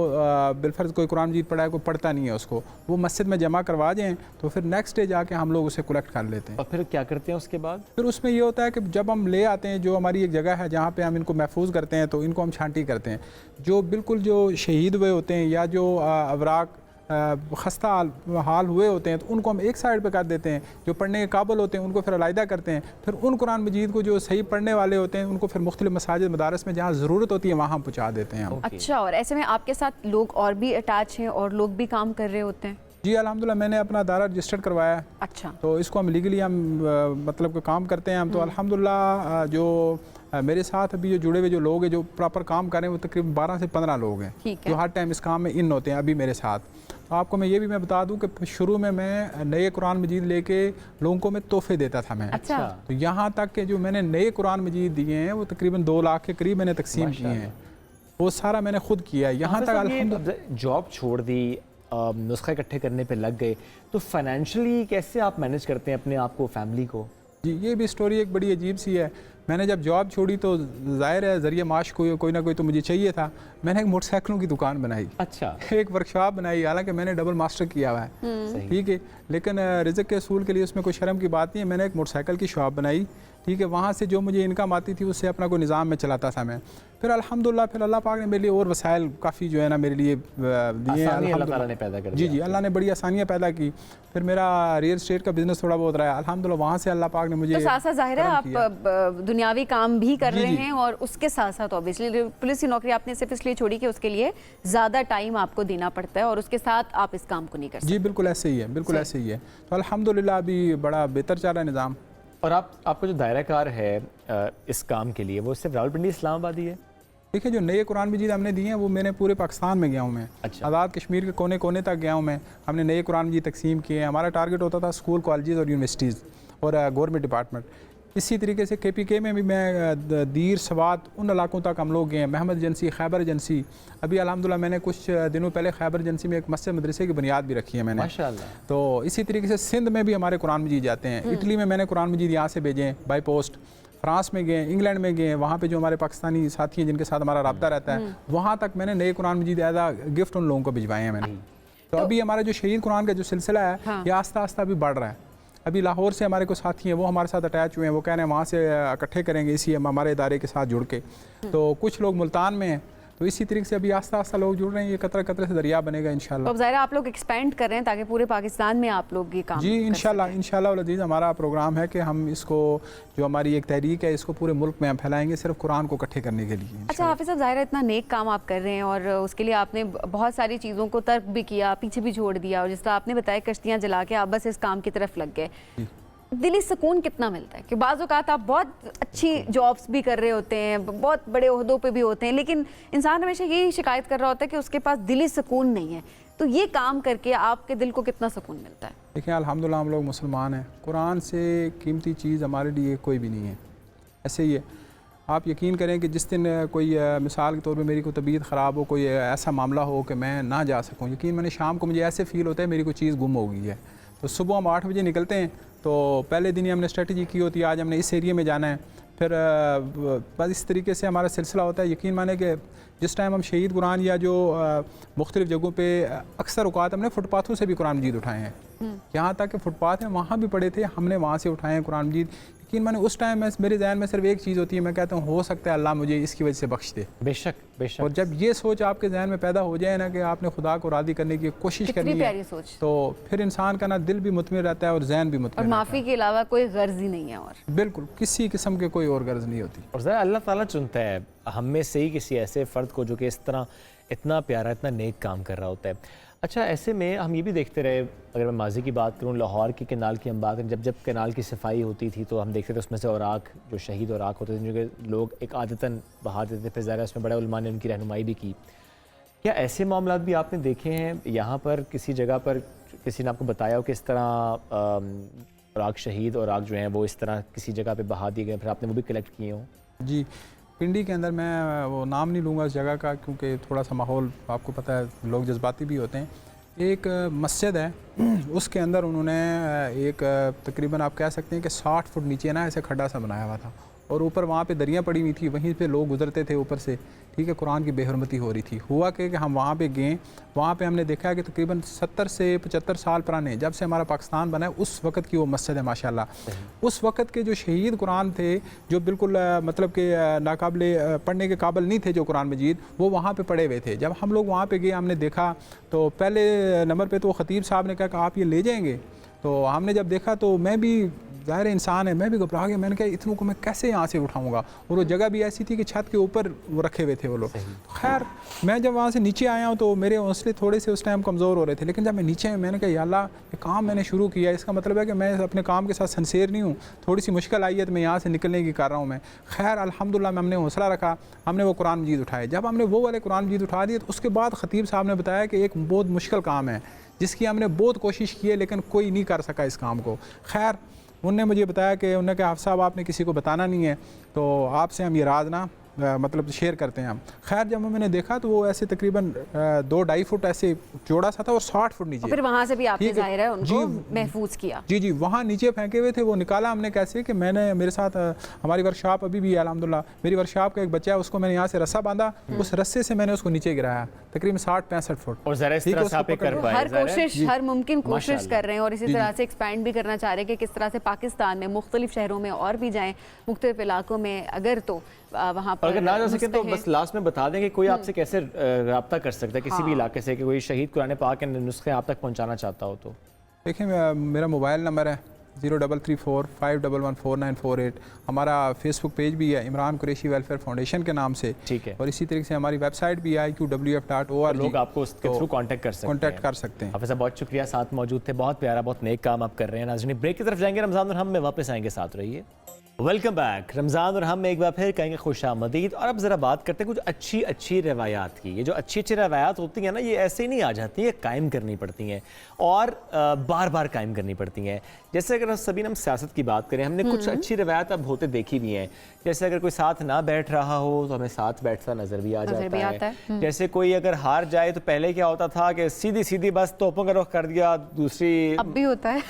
बिलफर्ज कोई कुरान मजीद पढ़ा है, कोई पढ़ता नहीं है, उसको वो मस्जिद में जमा करवा जाएं, तो फिर नेक्स्ट डे जाके हम लोग उसे कलेक्ट कर लेते हैं। और फिर क्या करते हैं उसके बाद? फिर उसमें ये होता है कि जब हम ले आते हैं, जो हमारी एक जगह है जहाँ पे हम इनको महफूज करते हैं, तो इनको हम छांटी करते हैं। जो बिल्कुल जो शहीद हुए होते हैं या जो अवराक खस्ता हाल हुए होते हैं, तो उनको हम एक साइड पे कर देते हैं। जो पढ़ने के काबिल होते हैं उनको फिर अलहदा करते हैं। फिर उन कुरान मजीद को जो सही पढ़ने वाले होते हैं उनको फिर मुख्तलिफ मसाजिद मदारस में जहाँ ज़रूरत होती है वहाँ पहुँचा देते हैं हम। अच्छा, और ऐसे में आपके साथ लोग और भी अटैच हैं और लोग भी काम कर रहे होते हैं? जी अल्हम्दुलिल्लाह मैंने अपना दायरा रजिस्टर्ड करवाया। अच्छा, तो इसको हम लीगली हम मतलब कि काम करते हैं हम। तो अल्हम्दुलिल्लाह जो मेरे साथ अभी जो जुड़े हुए जो लोग हैं जो प्रॉपर काम कर रहे हैं वो तकरीबन 12 से 15 लोग हैं जो हर टाइम इस काम में इन होते हैं अभी मेरे साथ। तो आपको मैं ये भी मैं बता दूं कि शुरू में मैं नए कुरान मजीद लेके लोगों को मैं तोहफे देता था मैं। अच्छा। तो यहाँ तक कि जो मैंने नए कुरान मजीद दिए हैं वो तकरीबन 2 लाख के करीब मैंने तकसीम किए हैं। वो सारा मैंने खुद किया है। यहाँ तक अल्हम्दुलिल्लाह जॉब छोड़ दी, नुस्खे इकट्ठे करने पे लग गए, तो फाइनेंशियली कैसे आप मैनेज करते हैं अपने आप को, फैमिली को? जी ये भी स्टोरी एक बड़ी अजीब सी है। मैंने जब जॉब छोड़ी तो ज़ाहिर है ज़रिए माश कोई ना कोई तो मुझे चाहिए था। मैंने एक मोटरसाइकिलों की दुकान बनाई। अच्छा। एक वर्कशॉप बनाई, हालांकि मैंने डबल मास्टर किया हुआ है, ठीक है, लेकिन रिज़्क़ के असूल के लिए उसमें कोई शर्म की बात नहीं है। मैंने एक मोटरसाइकिल की शॉप बनाई ठीक है, वहाँ से जो मुझे इनकम आती थी उससे अपना कोई निज़ाम में चलाता था मैं। फिर अल्हम्दुलिल्लाह फिर अल्लाह पाक ने मेरे लिए और वसाइल काफ़ी जो है ना मेरे लिए दिए। अल्लाह ताला ने पैदा कर जी दिया। जी, अल्लाह ने बड़ी आसानियाँ पैदा की। फिर मेरा रियल एस्टेट का बिज़नेस थोड़ा बहुत रहा है अल्हम्दुलिल्लाह, वहाँ से अल्लाह पाक ने मुझे तो साथ साथ जाहिर है आप दुनियावी काम भी कर जी, रहे जी। हैं और उसके साथ साथ ऑब्वियसली पुलिस की नौकरी आपने सिर्फ इसलिए छोड़ी कि उसके लिए ज़्यादा टाइम आपको देना पड़ता है और उसके साथ आप इस काम को नहीं कर सकते। जी बिल्कुल ऐसे ही है, बिल्कुल ऐसे ही है। तो अल्हम्दुलिल्लाह अभी बड़ा बेहतर चल रहा है निज़ाम। और आपका जो दायरा कार है इस काम के लिए वो सिर्फ रावलपिंडी इस्लामाबाद ही है? देखिए जो नए कुरान मजीद हमने दिए हैं वो मैंने पूरे पाकिस्तान में गया हूँ मैं। अच्छा। आज़ाद कश्मीर के कोने कोने तक गया हूँ मैं। हमने नए कुरान मजीद तकसीम किए हैं। हमारा टारगेट होता था स्कूल, कॉलेजेस और यूनिवर्सिटीज़ और गवर्नमेंट डिपार्टमेंट। इसी तरीके से KPK में भी मैं दीर सवात उन इलाकों तक हम लोग गए हैं, महमद एजेंसी, खैबर एजेंसी। अभी अल्हम्दुलिल्लाह मैंने कुछ दिनों पहले खैबर एजेंसी में एक मस्जिद मदरसे की बुनियाद भी रखी है मैंने, माशाअल्लाह। तो इसी तरीके से सिंध में भी हमारे कुरान मजीद जाते हैं। इटली में मैंने कुरान मजीद यहाँ से भेजे हैं बाई पोस्ट। फ्रांस में गए, इंग्लैंड में गए, वहाँ पे जो हमारे पाकिस्तानी साथी हैं जिनके साथ हमारा रब्ता रहता है वहाँ तक मैंने नए कुरान मजीद एज आ गिफ्ट उन लोगों को भिजवाए हैं मैंने। तो अभी हमारा जो शहीद कुरान का जो सिलसिला है ये आस्ता आस्ता अभी बढ़ रहा है। अभी लाहौर से हमारे कुछ साथी हैं वो हमारे साथ अटैच हुए हैं, वो कह रहे हैं वहाँ से इकट्ठे करेंगे इसी हमारे इदारे के साथ जुड़ के। तो कुछ लोग मुल्तान में हैं, तो इसी तरीके से अभी आस्ता आस्ता लोग जुड़ रहे हैं। ये कतरा कतरे से दरिया बनेगा इंशाल्लाह। तो अब ज़ाहिर है आप लोग एक्सपेंड कर रहे हैं ताकि पूरे पाकिस्तान में आप लोग ये काम जी कर इंशाल्लाह सकें। इंशाल्लाह वल अज़ीज़ हमारा प्रोग्राम है कि हम इसको जो हमारी एक तहरीक है इसको पूरे मुल्क में हम फैलाएंगे सिर्फ कुरान को इकट्ठे करने के लिए। अच्छा हाफिज़ साहब, ज़ाहिर है इतना नेक काम आप कर रहे हैं और उसके लिए आपने बहुत सारी चीज़ों को तर्क भी किया, पीछे भी छोड़ दिया और जिस तरह आपने बताया कश्तियाँ जला के आप बस इस काम की तरफ लग गए। दिली सुकून कितना मिलता है कि बाज़ औक़ात आप बहुत अच्छी जॉब्स भी कर रहे होते हैं, बहुत बड़े ओहदों पे भी होते हैं, लेकिन इंसान हमेशा यही शिकायत कर रहा होता है कि उसके पास दिली सुकून नहीं है। तो ये काम करके आपके दिल को कितना सुकून मिलता है? देखिए अल्हम्दुलिल्लाह हम लोग मुसलमान हैं, कुरान से कीमती चीज़ हमारे लिए कोई भी नहीं है। ऐसे ही है, आप यकीन करें कि जिस दिन कोई मिसाल के तौर पे मेरी कोई तबीयत ख़राब हो, कोई ऐसा मामला हो कि मैं ना जा सकूं, यकीन मैंने शाम को मुझे ऐसे फ़ील होता है मेरी कोई चीज़ गुम हो गई है, तो सुबह हम 8 बजे निकलते हैं। तो पहले दिन ही हमने स्ट्रेटजी की होती है आज हमने इस एरिया में जाना है, फिर बस इस तरीके से हमारा सिलसिला होता है। यकीन माने कि जिस टाइम हम शहीद कुरान या जो मुख्तलिफ़ जगहों पे अक्सर औक़ात हमने फुटपाथों से भी कुरान मजीद उठाए हैं, यहाँ तक कि फुटपाथ हैं वहाँ भी पड़े थे, हमने वहाँ से उठाए हैं कुरान मजीद। यकीन माने उस टाइम में मेरे ज़हन में सिर्फ एक चीज़ होती है, मैं कहता हूँ हो सकता है अल्लाह मुझे इसकी वजह से बख्श दे। बेशक बेशक। और जब ये सोच आपके जहन में पैदा हो जाए ना कि आपने खुदा को राज़ी करने की कोशिश कितनी करनी प्यारी है, सोच। तो फिर इंसान का ना दिल भी मुतमिन रहता है और जहन भी और मुतमिन रहता माफ़ी के अलावा कोई गर्ज ही नहीं है। और है। बिल्कुल किसी किस्म के कोई और गर्ज नहीं होती। और ज़रा अल्लाह ताला चुनता है हम में से ही किसी ऐसे फ़र्द को जो कि इस तरह इतना प्यारा इतना नेक काम कर रहा होता है। अच्छा, ऐसे में हम ये भी देखते रहे, अगर मैं माजी की बात करूँ, लाहौर के कैनाल की हम बात करें, जब कैनाल की सफाई होती थी तो हम देखते थे उसमें से औराक जो शहीद औराक होते थे जो कि लोग एक आदतन बहा देते थे, फिर ज़रा उसमें बड़े उलमा ने उनकी रहनुमाई भी की। क्या ऐसे मामला भी आपने देखे हैं यहाँ पर किसी जगह पर, किसी ने आपको बताया हो कि इस तरह औराक शहीद औराक जो हैं वो इस तरह किसी जगह पर बहा दिए गए, फिर आपने वो भी कलेक्ट किए हों? जी, पिंडी के अंदर मैं वो नाम नहीं लूँगा उस जगह का क्योंकि थोड़ा सा माहौल आपको पता है, लोग जज्बाती भी होते हैं। एक मस्जिद है उसके अंदर उन्होंने एक तकरीबन आप कह सकते हैं कि 60 फुट नीचे ना ऐसे खड्डा सा बनाया हुआ था और ऊपर वहाँ पे दरियाँ पड़ी हुई थी, वहीं पे लोग गुजरते थे ऊपर से, ठीक है, कुरान की बेहरमती हो रही थी। हुआ कि हम वहाँ पे गए, वहाँ पे हमने देखा कि तकरीबन 70 से 75 साल पुराने, जब से हमारा पाकिस्तान बना है उस वक़्त की वो मस्जिद है माशाल्लाह। उस वक़्त के जो शहीद कुरान थे जो बिल्कुल मतलब कि नाकाबिले पढ़ने के काबिल नहीं थे जो कुरान मजीद, वो वहाँ पर पढ़े हुए थे। जब हम लोग वहाँ पर गए हमने देखा तो पहले नंबर पर तो ख़तीब साहब ने कहा कि आप ये ले जाएँगे, तो हमने जब देखा तो मैं भी ज़ाहिर इंसान है, मैं भी घबरा गया। मैंने कहा इतनों को मैं कैसे यहाँ से उठाऊंगा, और वो जगह भी ऐसी थी कि छत के ऊपर वो रखे हुए थे वो लोग। खैर मैं जब वहाँ से नीचे आया हूँ तो मेरे हौसले थोड़े से उस टाइम कमज़ोर हो रहे थे, लेकिन जब मैं नीचे आया मैंने कहा या अल्लाह ये काम मैंने शुरू किया, इसका मतलब है कि मैं अपने काम के साथ सिंसियर नहीं हूँ, थोड़ी सी मुश्किल आई है तो मैं यहाँ से निकलने की कर रहा हूँ मैं। खैर अल्हम्दुलिल्लाह में हमने हौसला रखा, हमने वो कुरान मजीद उठाए। जब हमने वो वाले कुरान मजीद उठा दिए तो उसके बाद ख़तीब साहब ने बताया कि एक बहुत मुश्किल काम है जिसकी हमने बहुत कोशिश की है लेकिन कोई नहीं कर सका इस काम को। खैर उनने मुझे बताया कि उन्होंने कहा हाफ़िज़ साहब आपने किसी को बताना नहीं है, तो आपसे हम ये राज ना मतलब शेयर करते हैं हम। खैर जब मैंने देखा तो वो ऐसे तकरीबन 2-2.5 फुट ऐसे चौड़ा सा था और 60 फुट नीचे। फिर वहाँ से भी आपने ठीक है। ज़ाहिर है उनको जी, महफूज किया। जी जी, वहाँ नीचे फेंके हुए थे, वो निकाला हमने कैसे कि मैंने मेरे साथ हमारी वर्कशॉप अभी भी है अल्हम्दुलिल्लाह, मेरी वर्कशॉप का एक बच्चा है उसको मैंने यहाँ से रस्सा बांधा, उस रस्से से मैंने उसको नीचे गिराया तकरीबन 60-65 फुट। और ज़रा इस ठीक है, तरह से उसको आप ये कर पकड़- पाए हर ज़रा। कोशिश, हर मुमकिन कोशिश माशाल्लाह। कर रहे हैं और इसी तरह से एक्सपैंड भी करना चाह रहे हैं कि किस तरह से पाकिस्तान में मुख्तलिफ शहरों में और भी जाएं, मुख्तलिफ इलाकों में अगर तो वहाँ और पर अगर ना जा सके तो नुस्खे बस लास्ट में बता दें कि कोई आपसे कैसे रब्ता कर सकता है किसी भी इलाके से, कि कोई शहीद कुरान पाक के नुस्खे आप तक पहुँचाना चाहता हो तो। देखिए मेरा मोबाइल नंबर है 033451149448। हमारा फेसबुक पेज भी है इमरान कुरैशी वेलफेयर फाउंडेशन के नाम से। ठीक है। और इसी तरीके से हमारी वेबसाइट भी है iqwf.org। लोग आपको उसके थ्रू कांटेक्ट कर सकते हैं। कांटेक्ट कर सकते हैं। हाफिज़ साहब बहुत शुक्रिया, साथ मौजूद थे, बहुत प्यारा, बहुत नेक काम आप कर रहे हैं। नाज़रीन ब्रेक की तरफ जाएंगे, रमज़ान और हम में वापस आएंगे, साथ रहिए। Welcome back. रमज़ान और हम में एक बार फिर कहेंगे खुशामदीद। और अब ज़रा बात करते हैं कुछ अच्छी अच्छी रवायात की। ये जो अच्छी अच्छी रवायात होती हैं ना, ये ऐसे ही नहीं आ जाती, ये कायम करनी पड़ती हैं और बार बार कायम करनी पड़ती हैं। जैसे अगर सभी हम सियासत की बात करें, हमने कुछ अच्छी रवायात अब होते देखी भी हैं। जैसे अगर कोई साथ ना बैठ रहा हो तो हमें साथ बैठता नज़र भी आ जाता है। जैसे कोई अगर हार जाए तो पहले क्या होता था कि सीधी सीधी बस तोपों का रुख कर दिया, दूसरी अब भी होता है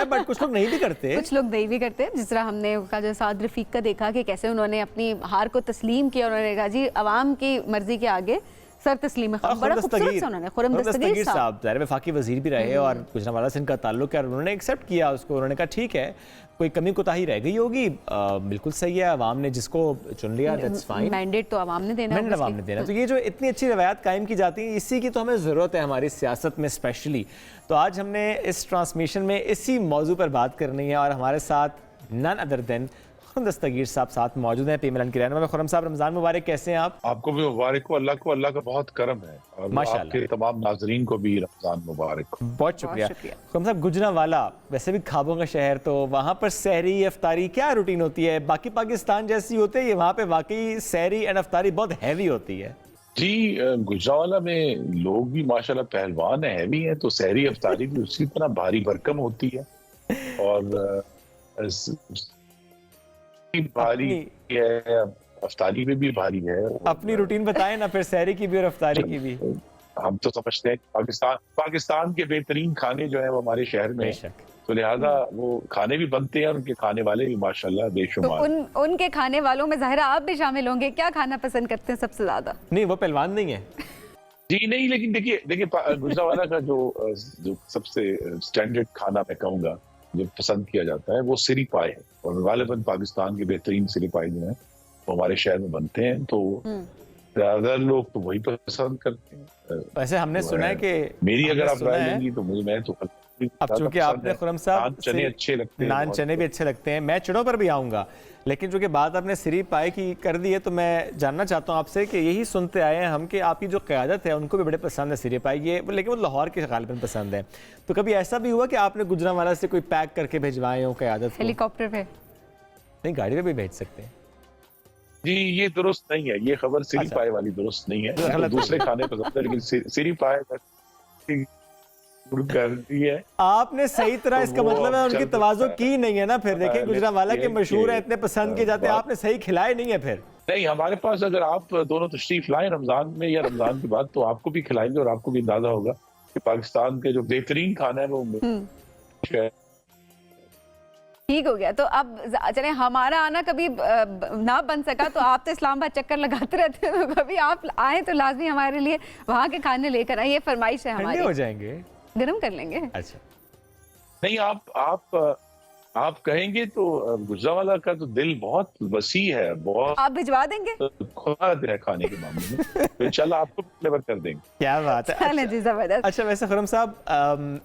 बट कुछ लोग नहीं भी करते। कुछ लोग नहीं भी करते। जिस तरह हमने जो साद रफीक का देखा कि कैसे उन्होंने अपनी हार को तस्लीम किया, उन्होंने कहा जी अवाम की मर्जी के आगे सर तस्लीम है। बड़ा खूबसूरत से उन्होंने खुर्रम दस्तगीर साहब ज़ाहिर वफाकी वजीर भी रहे और गुजरांवाला से इनका ताल्लुक है और उन्होंने एक्सेप्ट किया उसको। उन्होंने कहा ठीक है, कोई कमी कोताही रह गई होगी, बिल्कुल सही है, अवाम ने जिसको चुन लिया, दैट्स फाइन। मैंडेट तो अवाम ने देना है, मैंडेट अवाम ने देना। तो ये जो इतनी अच्छी रवायात कायम की जाती हैं, इसी की तो हमें ज़रूरत है हमारी सियासत में स्पेशली। तो आज हमने इस ट्रांसमिशन में इसी मौजू पर बात करनी है और हमारे साथ नन अदर देन खुर्रम दस्तगीर साहब साथ मौजूद हैं, पीएमएलएन के रहनुमा। खुर्रम साहब रमज़ान मुबारक, कैसे हैं आप? आपको भी मुबारक हो, अल्लाह को, अल्लाह का बहुत करम है और माशाल्लाह। आपके तमाम नाजरीन को भी रमजान मुबारक हो। बहुत शुक्रिया। खुर्रम साहब, गुजरांवाला वैसे भी ख्वाबों का शहर, तो वहाँ पर सहरी अफ्तारी क्या रूटीन होती है? बाकी पाकिस्तान जैसी होती है, ये वहाँ पे वाकई सहरी एंड अफ्तारी बहुत हैवी होती है? जी, गुजरांवाला में लोग भी माशाल्लाह पहलवान है, हैवी है, तो सहरी अफ्तारी भी उसी तरह भारी भरकम होती है और भारी है, अफ्तारी में भी भारी है। अपनी रूटीन बताएं ना फिर, सहरी की भी और अफ्तारी की भी। हम तो समझते हैं पाकिस्तान के बेहतरीन खाने जो है वो हमारे शहर में है, तो लिहाजा वो खाने भी बनते हैं और उनके खाने वाले भी माशाल्लाह बेशुमार। तो उनके खाने वालों में ज़ाहिर आप भी शामिल होंगे। क्या खाना पसंद करते हैं सबसे ज्यादा? नहीं, वो पहलवान नहीं है जी नहीं, लेकिन देखिए गुजरांवाला का जो सबसे स्टैंडर्ड खाना मैं कहूँगा जो पसंद किया जाता है वो सिरी पाए है और गालिबन पाकिस्तान के बेहतरीन सिरी पाए जो है वो हमारे शहर में बनते हैं, तो ज्यादातर लोग तो वही पसंद करते हैं। वैसे हमने सुना है कि मेरी अगर आप राय लेंगी तो मैं तो अब चूंकि आपने खुर्रम साहब चने अच्छे लगते हैं, नान चने भी अच्छे लगते हैं, मैं चनों पर भी आऊँगा, लेकिन चूंकि बात आपने सिरी पाए की कर दी है तो मैं जानना चाहता हूँ आपसे कि यही सुनते आए हैं हम कि आपकी जो क़यादत है उनको भी बड़े पसंद है सिरी पाए, ये लेकिन वो लाहौर के गालिबन पसंद है। तो कभी ऐसा भी हुआ कि आपने गुजरांवाला से कोई पैक करके भिजवाए हो क़यादत? हेलीकॉप्टर पे नहीं, गाड़ी पे भी भेज सकते हैं। जी ये दुरुस्त नहीं है, ये खबर सिरी पाए वाली दुरुस्त नहीं है, तो दूसरे खाने पसंद है, लेकिन सिरी पाए करती है आपने सही तरह, इसका मतलब है उनकी तवाज़ो की नहीं है ना। फिर देखिए गुजरांवाला के मशहूर है, इतने पसंद किए जाते हैं, आपने सही खिलाए नहीं है। फिर नहीं, हमारे पास अगर आप दोनों तशरीफ लाएं रमजान में या रमजान के बाद तो आपको भी खिलाएंगे और आपको भी अंदाजा होगा कि पाकिस्तान के जो बेहतरीन खाना है वो ठीक हो गया। तो अब चले, हमारा आना कभी ना बन सका तो आप तो इस्लामाबाद चक्कर लगाते रहते हैं, तो कभी आप आए तो लाजमी हमारे लिए वहाँ के खाने लेकर आए, ये फरमाइश है हमारी। हो जाएंगे, गर्म कर लेंगे। अच्छा नहीं, आप कहेंगे तो गुजरांवाला का तो दिल बहुत वसी है, बहुत आप भिजवा देंगे? खुद है खाने के मामले में, तो इंशाल्लाह आपको डिलीवर कर देंगे। क्या बात है। चलें जी, जबरदस्त। अच्छा, वैसे खुर्रम साहब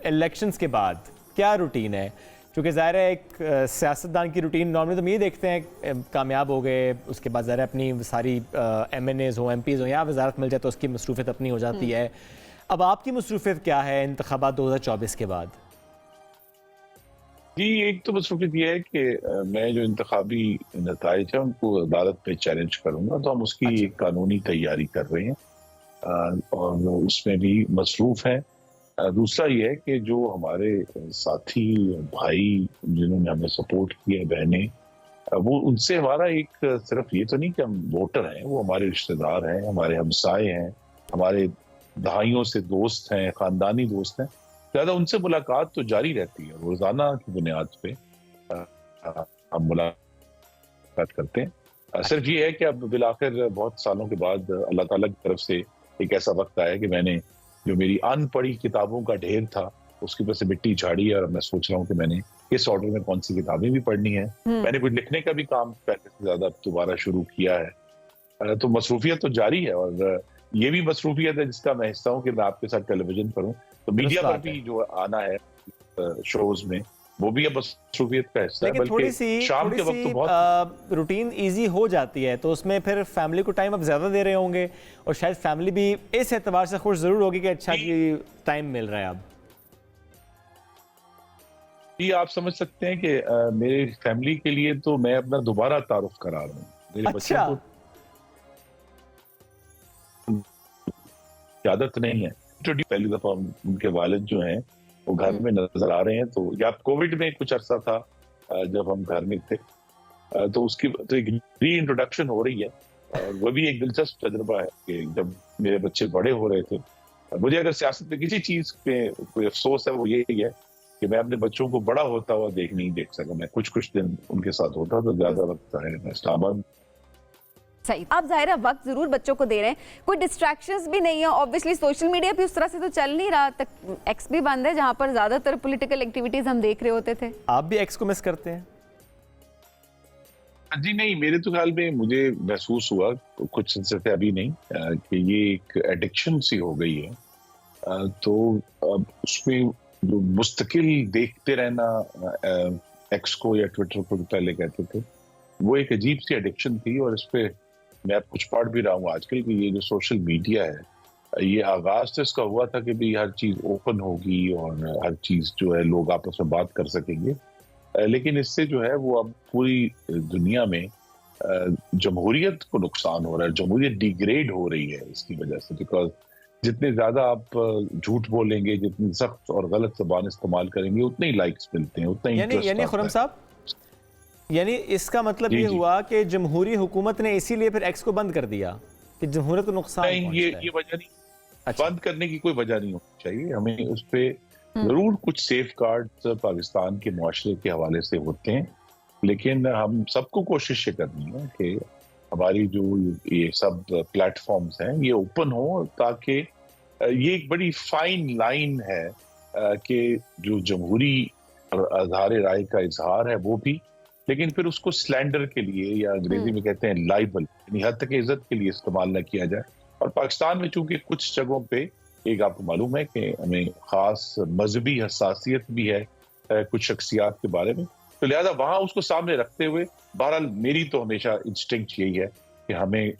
इलेक्शंस के बाद क्या रूटीन है? क्योंकि ज़ाहिर है एक सियासतदान की रूटीन नॉर्मली तो हम ये देखते हैं कामयाब हो गए, उसके बाद ज़ाहिर अपनी सारी MNAs हो, MPs हो, या वजारत मिल जाए तो उसकी मसरूफियत अपनी हो जाती है। अब आपकी मसरूफियत क्या है इंतखाबात 2024 के बाद? जी, एक तो मसरूफियत ये है कि मैं जो इंतखाबी नताइज है उनको अदालत में चैलेंज करूंगा, तो हम उसकी एक कानूनी तैयारी कर रहे हैं और उसमें भी मसरूफ है। दूसरा ये है कि जो हमारे साथी भाई जिन्होंने हमें सपोर्ट किया, बहनें, वो उनसे हमारा एक सिर्फ ये तो नहीं कि हम वोटर हैं, वो हमारे रिश्तेदार हैं, हमारे हमसाए हैं, हमारे दहाइयों से दोस्त हैं, खानदानी दोस्त हैं। ज़्यादा उनसे मुलाकात तो जारी रहती है, रोजाना की बुनियाद पे हम मुलाकात करते हैं। सिर्फ ये है कि अब बिलाखिर बहुत सालों के बाद अल्लाह ताला की तरफ से एक ऐसा वक्त आया कि मैंने जो मेरी अनपढ़ी किताबों का ढेर था उसके ऊपर से मिट्टी झाड़ी है, और मैं सोच रहा हूँ कि मैंने किस ऑर्डर में कौन सी किताबें भी पढ़नी है। मैंने कुछ लिखने का भी काम पहले से ज्यादा दोबारा शुरू किया है। तो मसरूफियत तो जारी है, और ये भी मसरूफियत है जिसका मैं हिस्सा हूँ कि मैं आपके साथ टेलीविजन पर हूँ, तो मीडिया पर भी जो आना है शोज में, वो भी अब मसरूफियत का हिस्सा है। लेकिन बल्कि शाम के वक्त तो बहुत रूटीन इजी हो जाती है, तो उसमें फिर फैमिली को टाइम अब ज़्यादा दे रहे होंगे, और शायद फैमिली भी इस एतबार से खुश ज़रूर होगी कि अच्छा कि टाइम मिल रहा है अब। ये आप समझ सकते हैं कि मेरे फैमिली के लिए तो मैं अपना दोबारा तारुफ करा रहा हूँ मेरे अच्छा। बच्चों को। आदत नहीं है, पहली दफा उनके वालिद जो हैं वो घर में नजर आ रहे हैं, तो या कोविड में कुछ अरसा था जब हम घर में थे, तो उसकी तो एक री इंट्रोडक्शन हो रही है, और वो भी एक दिलचस्प तजुर्बा है कि जब मेरे बच्चे बड़े हो रहे थे, मुझे अगर सियासत में किसी चीज पे कोई अफसोस है वो यही है कि मैं अपने बच्चों को बड़ा होता हुआ नहीं देख सका। मैं कुछ दिन उनके साथ होता तो ज्यादा वक्त है मैं इस्लामाबाद। सही, आप ज़ाहिर है वक्त जरूर बच्चों को दे रहे हैं, कोई डिस्ट्रैक्शंस भी नहीं है। ऑब्वियसली सोशल मीडिया भी उस तरह से तो चल नहीं रहा, तक एक्स भी बंद है जहां पर ज्यादातर पॉलिटिकल एक्टिविटीज हम देख रहे होते थे। आप भी एक्स को मिस करते हैं? जी नहीं, मेरे तो ख्याल में मुझे महसूस हुआ कुछ से अभी नहीं कि ये एक एडिक्शन सी हो गई है, तो अब उसमें जो मुस्तकिल देखते रहना एक्स को या ट्विटर को पहले कहते थे, वो एक अजीब सी एडिक्शन थी। और इस पे मैं अब कुछ पढ़ भी रहा हूँ आजकल कि ये जो सोशल मीडिया है, ये आगाज तो इसका हुआ था कि भी हर चीज ओपन होगी और हर चीज जो है लोग आपस में बात कर सकेंगे, लेकिन इससे जो है वो अब पूरी दुनिया में जमहूरियत को नुकसान हो रहा है, जमहूरियत डिग्रेड हो रही है इसकी वजह से। बिकॉज जितने ज्यादा आप झूठ बोलेंगे, जितनी सख्त और गलत ज़बान इस्तेमाल करेंगे, उतने ही लाइक्स मिलते हैं, उतना ही यानी खुर्रम साहब, यानी इसका मतलब ये हुआ कि जमहूरी हुकूमत ने इसीलिए फिर एक्स को बंद कर दिया कि जमहूरियत को नुकसान नहीं, ये वजह नहीं। अच्छा। बंद करने की कोई वजह नहीं होनी चाहिए, हमें उस पर जरूर कुछ सेफ गार्ड पाकिस्तान के मुआशरे के हवाले से होते हैं, लेकिन हम सबको कोशिश ये करनी है कि हमारी जो ये सब प्लेटफॉर्म्स हैं ये ओपन हो, ताकि ये एक बड़ी फाइन लाइन है कि जो जमहूरी अज़हार राय का इजहार है वो भी, लेकिन फिर उसको स्लैंडर के लिए या अंग्रेजी में कहते हैं लाइबल, यानी हद तक इज्जत के लिए इस्तेमाल न किया जाए। और पाकिस्तान में चूंकि कुछ जगहों पे एक आपको मालूम है कि हमें खास मजहबी हसासियत भी है कुछ शख्सियात के बारे में, तो लिहाजा वहां उसको सामने रखते हुए बहरहाल मेरी तो हमेशा इंस्टिंक्ट यही है कि हमें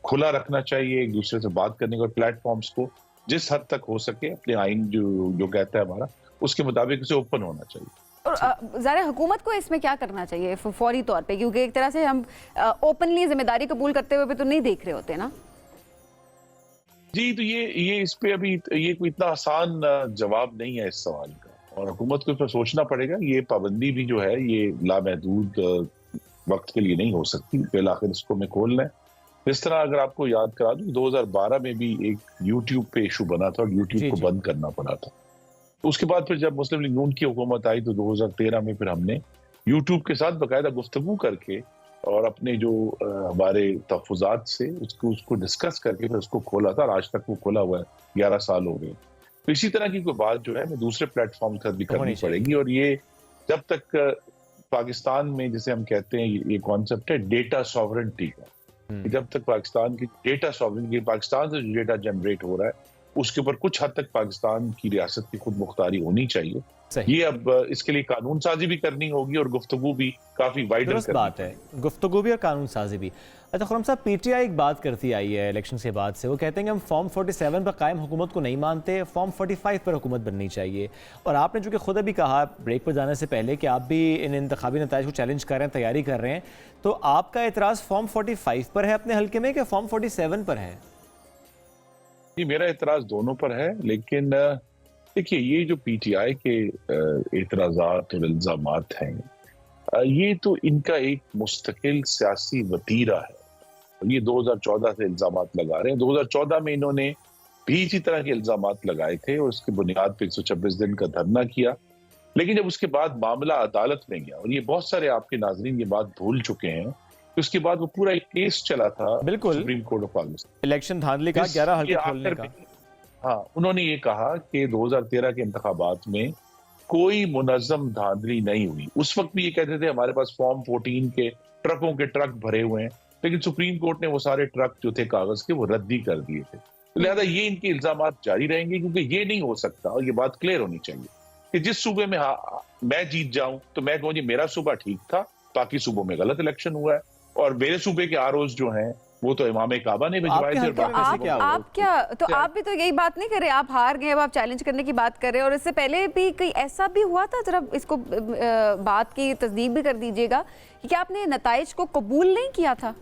खुला रखना चाहिए एक दूसरे से बात करने का, प्लेटफॉर्म्स को जिस हद तक हो सके अपने आइन जो कहता है हमारा उसके मुताबिक उसे ओपन होना चाहिए। और ज़रा हुकूमत को इसमें क्या करना चाहिए फौरी तौर पे, क्योंकि एक तरह से हम ओपनली जिम्मेदारी कबूल करते हुए भी तो नहीं देख रहे होते ना। जी, तो ये इस पे अभी ये कोई इतना आसान जवाब नहीं है इस सवाल का, और हुकूमत को इस पर सोचना पड़ेगा। ये पाबंदी भी जो है ये लामहदूद वक्त के लिए नहीं हो सकती, फिर आखिर इसको मैं खोल लें। इस तरह अगर आपको याद करा दूं 2012 में भी एक यूट्यूब पे इशू बना था और यूट्यूब को बंद करना पड़ा था। तो उसके बाद फिर जब मुस्लिम लीग नून की हुकूमत आई तो 2013 में फिर हमने यूट्यूब के साथ बाकायदा गुफ्तगू करके और अपने जो हमारे तहफ़्फ़ुज़ात से उसको डिस्कस करके फिर उसको खोला था, और आज तक वो खोला हुआ है, 11 साल हो गए। तो इसी तरह की कोई बात जो है हमें दूसरे प्लेटफॉर्म पर भी करनी पड़ेगी, और ये जब तक पाकिस्तान में जिसे हम कहते हैं ये कॉन्सेप्ट है डेटा सॉवरेंटी का, जब तक पाकिस्तान की डेटा सॉवरेंटी, पाकिस्तान से जो डेटा जनरेट हो रहा है उसके ऊपर कुछ हद तक पाकिस्तान की रियासत की खुद मुख्तारी होनी चाहिए। ये अब इसके लिए कानून साजी भी करनी होगी और गुफ्तगू भी काफी वाइडर बात है, गुफ्तगू भी और कानून साजी भी। अच्छा खुर्रम साहब, पीटीआई एक बात करती आई है इलेक्शन के बाद से, वो कहते हैं कि हम फॉर्म 47 पर कायम हुकूमत को नहीं मानते, फॉर्म 45 पर हुकूमत बननी चाहिए। और आपने चूँकि खुद अभी कहा ब्रेक पर जाने से पहले कि आप भी इन इंतखाबी नताइज को चैलेंज कर रहे हैं, तैयारी कर रहे हैं, तो आपका एतराज़ फॉर्म 45 पर है अपने हल्के में कि फॉर्म 47 पर है? जी, मेरा एतराज़ दोनों पर है, लेकिन देखिए ये जो पीटीआई के एतराज़ात और इल्ज़ामात हैं, ये तो इनका एक मुस्तकिल सियासी वतीरा है। ये 2014 से इल्ज़ामात लगा रहे हैं। 2014 में इन्होंने भी इसी तरह के इल्ज़ामात लगाए थे और उसकी बुनियाद पर 126 दिन का धरना किया, लेकिन जब उसके बाद मामला अदालत में गया, और ये बहुत सारे आपके नाज़रीन ये बात भूल चुके हैं उसके बाद वो पूरा एक केस चला था बिल्कुल। Supreme court of Pakistan. Election धांधली का 11 हल्के जिसके खोलने आखिर का। में, हाँ, उन्होंने ये कहा कि 2013 के इंतखाबात में कोई मुनज़्ज़म धांधली नहीं हुई। उस वक्त भी ये कहते थे हमारे पास फॉर्म 14 के ट्रकों के ट्रक भरे हुए हैं, लेकिन सुप्रीम कोर्ट ने वो सारे ट्रक जो थे कागज के वो रद्दी कर दिए थे। तो लिहाजा ये इनके इल्जामात जारी रहेंगे, क्योंकि ये नहीं हो सकता, और ये बात क्लियर होनी चाहिए कि जिस सूबे में मैं जीत जाऊं तो मैं कहूँ जी मेरा सूबा ठीक था, बाकी सूबों में गलत इलेक्शन हुआ है, और मेरे सूबे के आरओज जो हैं वो तो इमाम काबा ने भिजवाए थे। और आपके बाकी वैसे सूबों क्या में- हुआ? आप क्या तो आप भी तो यही बात नहीं कर रहे, आप हार गए, अब आप चैलेंज करने की बात कर रहे हैं, और इससे पहले भी कहीं ऐसा भी हुआ था? जरा इसको बात की तस्दीक भी कर दीजिएगा कि क्या आपने नताइज को कबूल नहीं किया था?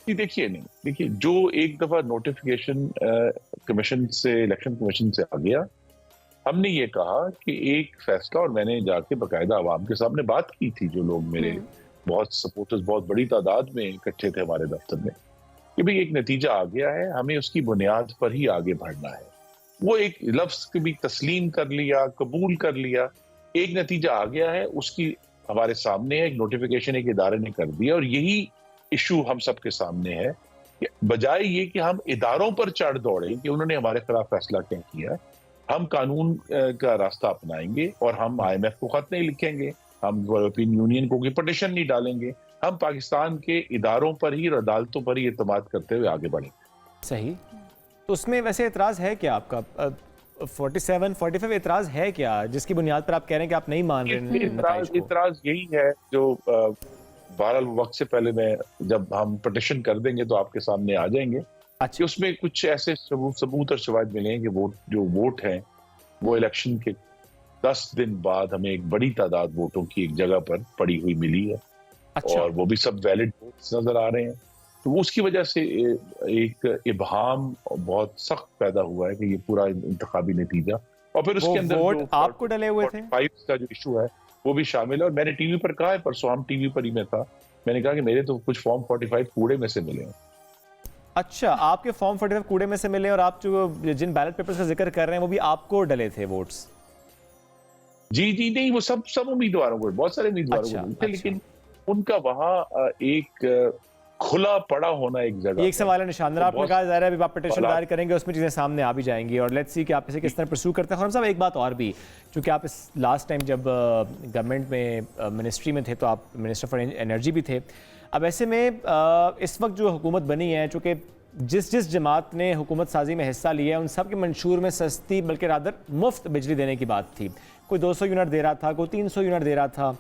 देखिए जो एक दफा नोटिफिकेशन कमीशन से, इलेक्शन कमीशन से आ गया, हमने ये कहा कि एक फैसला, और मैंने जाके बाकायदा आवाम के सामने बात की थी, जो लोग मेरे बहुत सपोर्टर्स बहुत बड़ी तादाद में इकट्ठे थे हमारे दफ्तर में, कि भाई एक नतीजा आ गया है, हमें उसकी बुनियाद पर ही आगे बढ़ना है। वो एक लफ्ज को भी तस्लीम कर लिया, कबूल कर लिया, एक नतीजा आ गया है, उसकी हमारे सामने है, एक नोटिफिकेशन एक इदारे ने कर दिया, और यही इशू हम सबके सामने है कि बजाय ये कि हम इदारों पर चढ़ दौड़े कि उन्होंने हमारे खिलाफ फैसला क्या किया, हम कानून का रास्ता अपनाएंगे और हम IMF को खत नहीं लिखेंगे, हम यूरोपियन यूनियन को कोई पटिशन नहीं डालेंगे, हम पाकिस्तान के इदारों पर ही और अदालतों पर ही एतमाद करते हुए आगे बढ़ेंगे। सही। तो उसमें वैसे एतराज़ है क्या आपका? 47, 45 एतराज़ है क्या, जिसकी बुनियाद पर आप कह रहे हैं कि आप नहीं मान रहे नताइज को? इतराज यही है जो बहरहाल वक्त से पहले मैं, जब हम पटिशन कर देंगे तो आपके सामने आ जाएंगे कि अच्छा। उसमें कुछ ऐसे सबूत और शवाहिद मिले हैं कि जो वोट हैं वो इलेक्शन के 10 दिन बाद हमें एक बड़ी तादाद वोटों की एक जगह पर पड़ी हुई मिली है। अच्छा। और वो भी सब वैलिड वोट्स नजर आ रहे हैं, तो उसकी वजह से एक इबहाम बहुत सख्त पैदा हुआ है कि ये पूरा इंतखाबी नतीजा, और फिर उसके अंदर वोट जो आपको डले हुए थे? 45 का जो इशू है वो भी शामिल है। और मैंने टीवी पर कहा है, परसों हम टीवी पर ही मैं था, मैंने कहा कि मेरे तो कुछ फॉर्म 45 कूड़े में से मिले हैं। अच्छा, आपके फॉर्म 45 कूड़े में से मिले, और आप जो जिन बैलेट पेपर्स का जिक्र कर रहे हैं वो भी आपको डले थे वोट्स? जी नहीं, वो सब उम्मीदवारों को, बहुत सारे उम्मीदवारों अच्छा, को मिलते, अच्छा। लेकिन उनका वहाँ एक खुला पड़ा होना एक जगह। ये एक सवाल है निशान, तो आपने बहुत कहा जा रहा है अभी आप पिटीशन सवाल- दायर करेंगे, उसमें चीज़ें सामने आ भी जाएंगी, और लेट्स सी कि आप इसे किस तरह परस्यू करते हैं। खुरम साहब, एक बात और भी, चूँकि आप इस लास्ट टाइम जब गवर्नमेंट में मिनिस्ट्री में थे तो आप मिनिस्टर फॉर एनर्जी भी थे। अब ऐसे में इस वक्त जो हुकूमत बनी है, चूँकि जिस जमात ने हुकूमत साजी में हिस्सा लिया है उन सब के मंशूर में सस्ती बल्कि रादर मुफ्त बिजली देने की बात थी। कोई 200 यूनिट दे रहा था, कोई 300 यूनिट दे रहा था।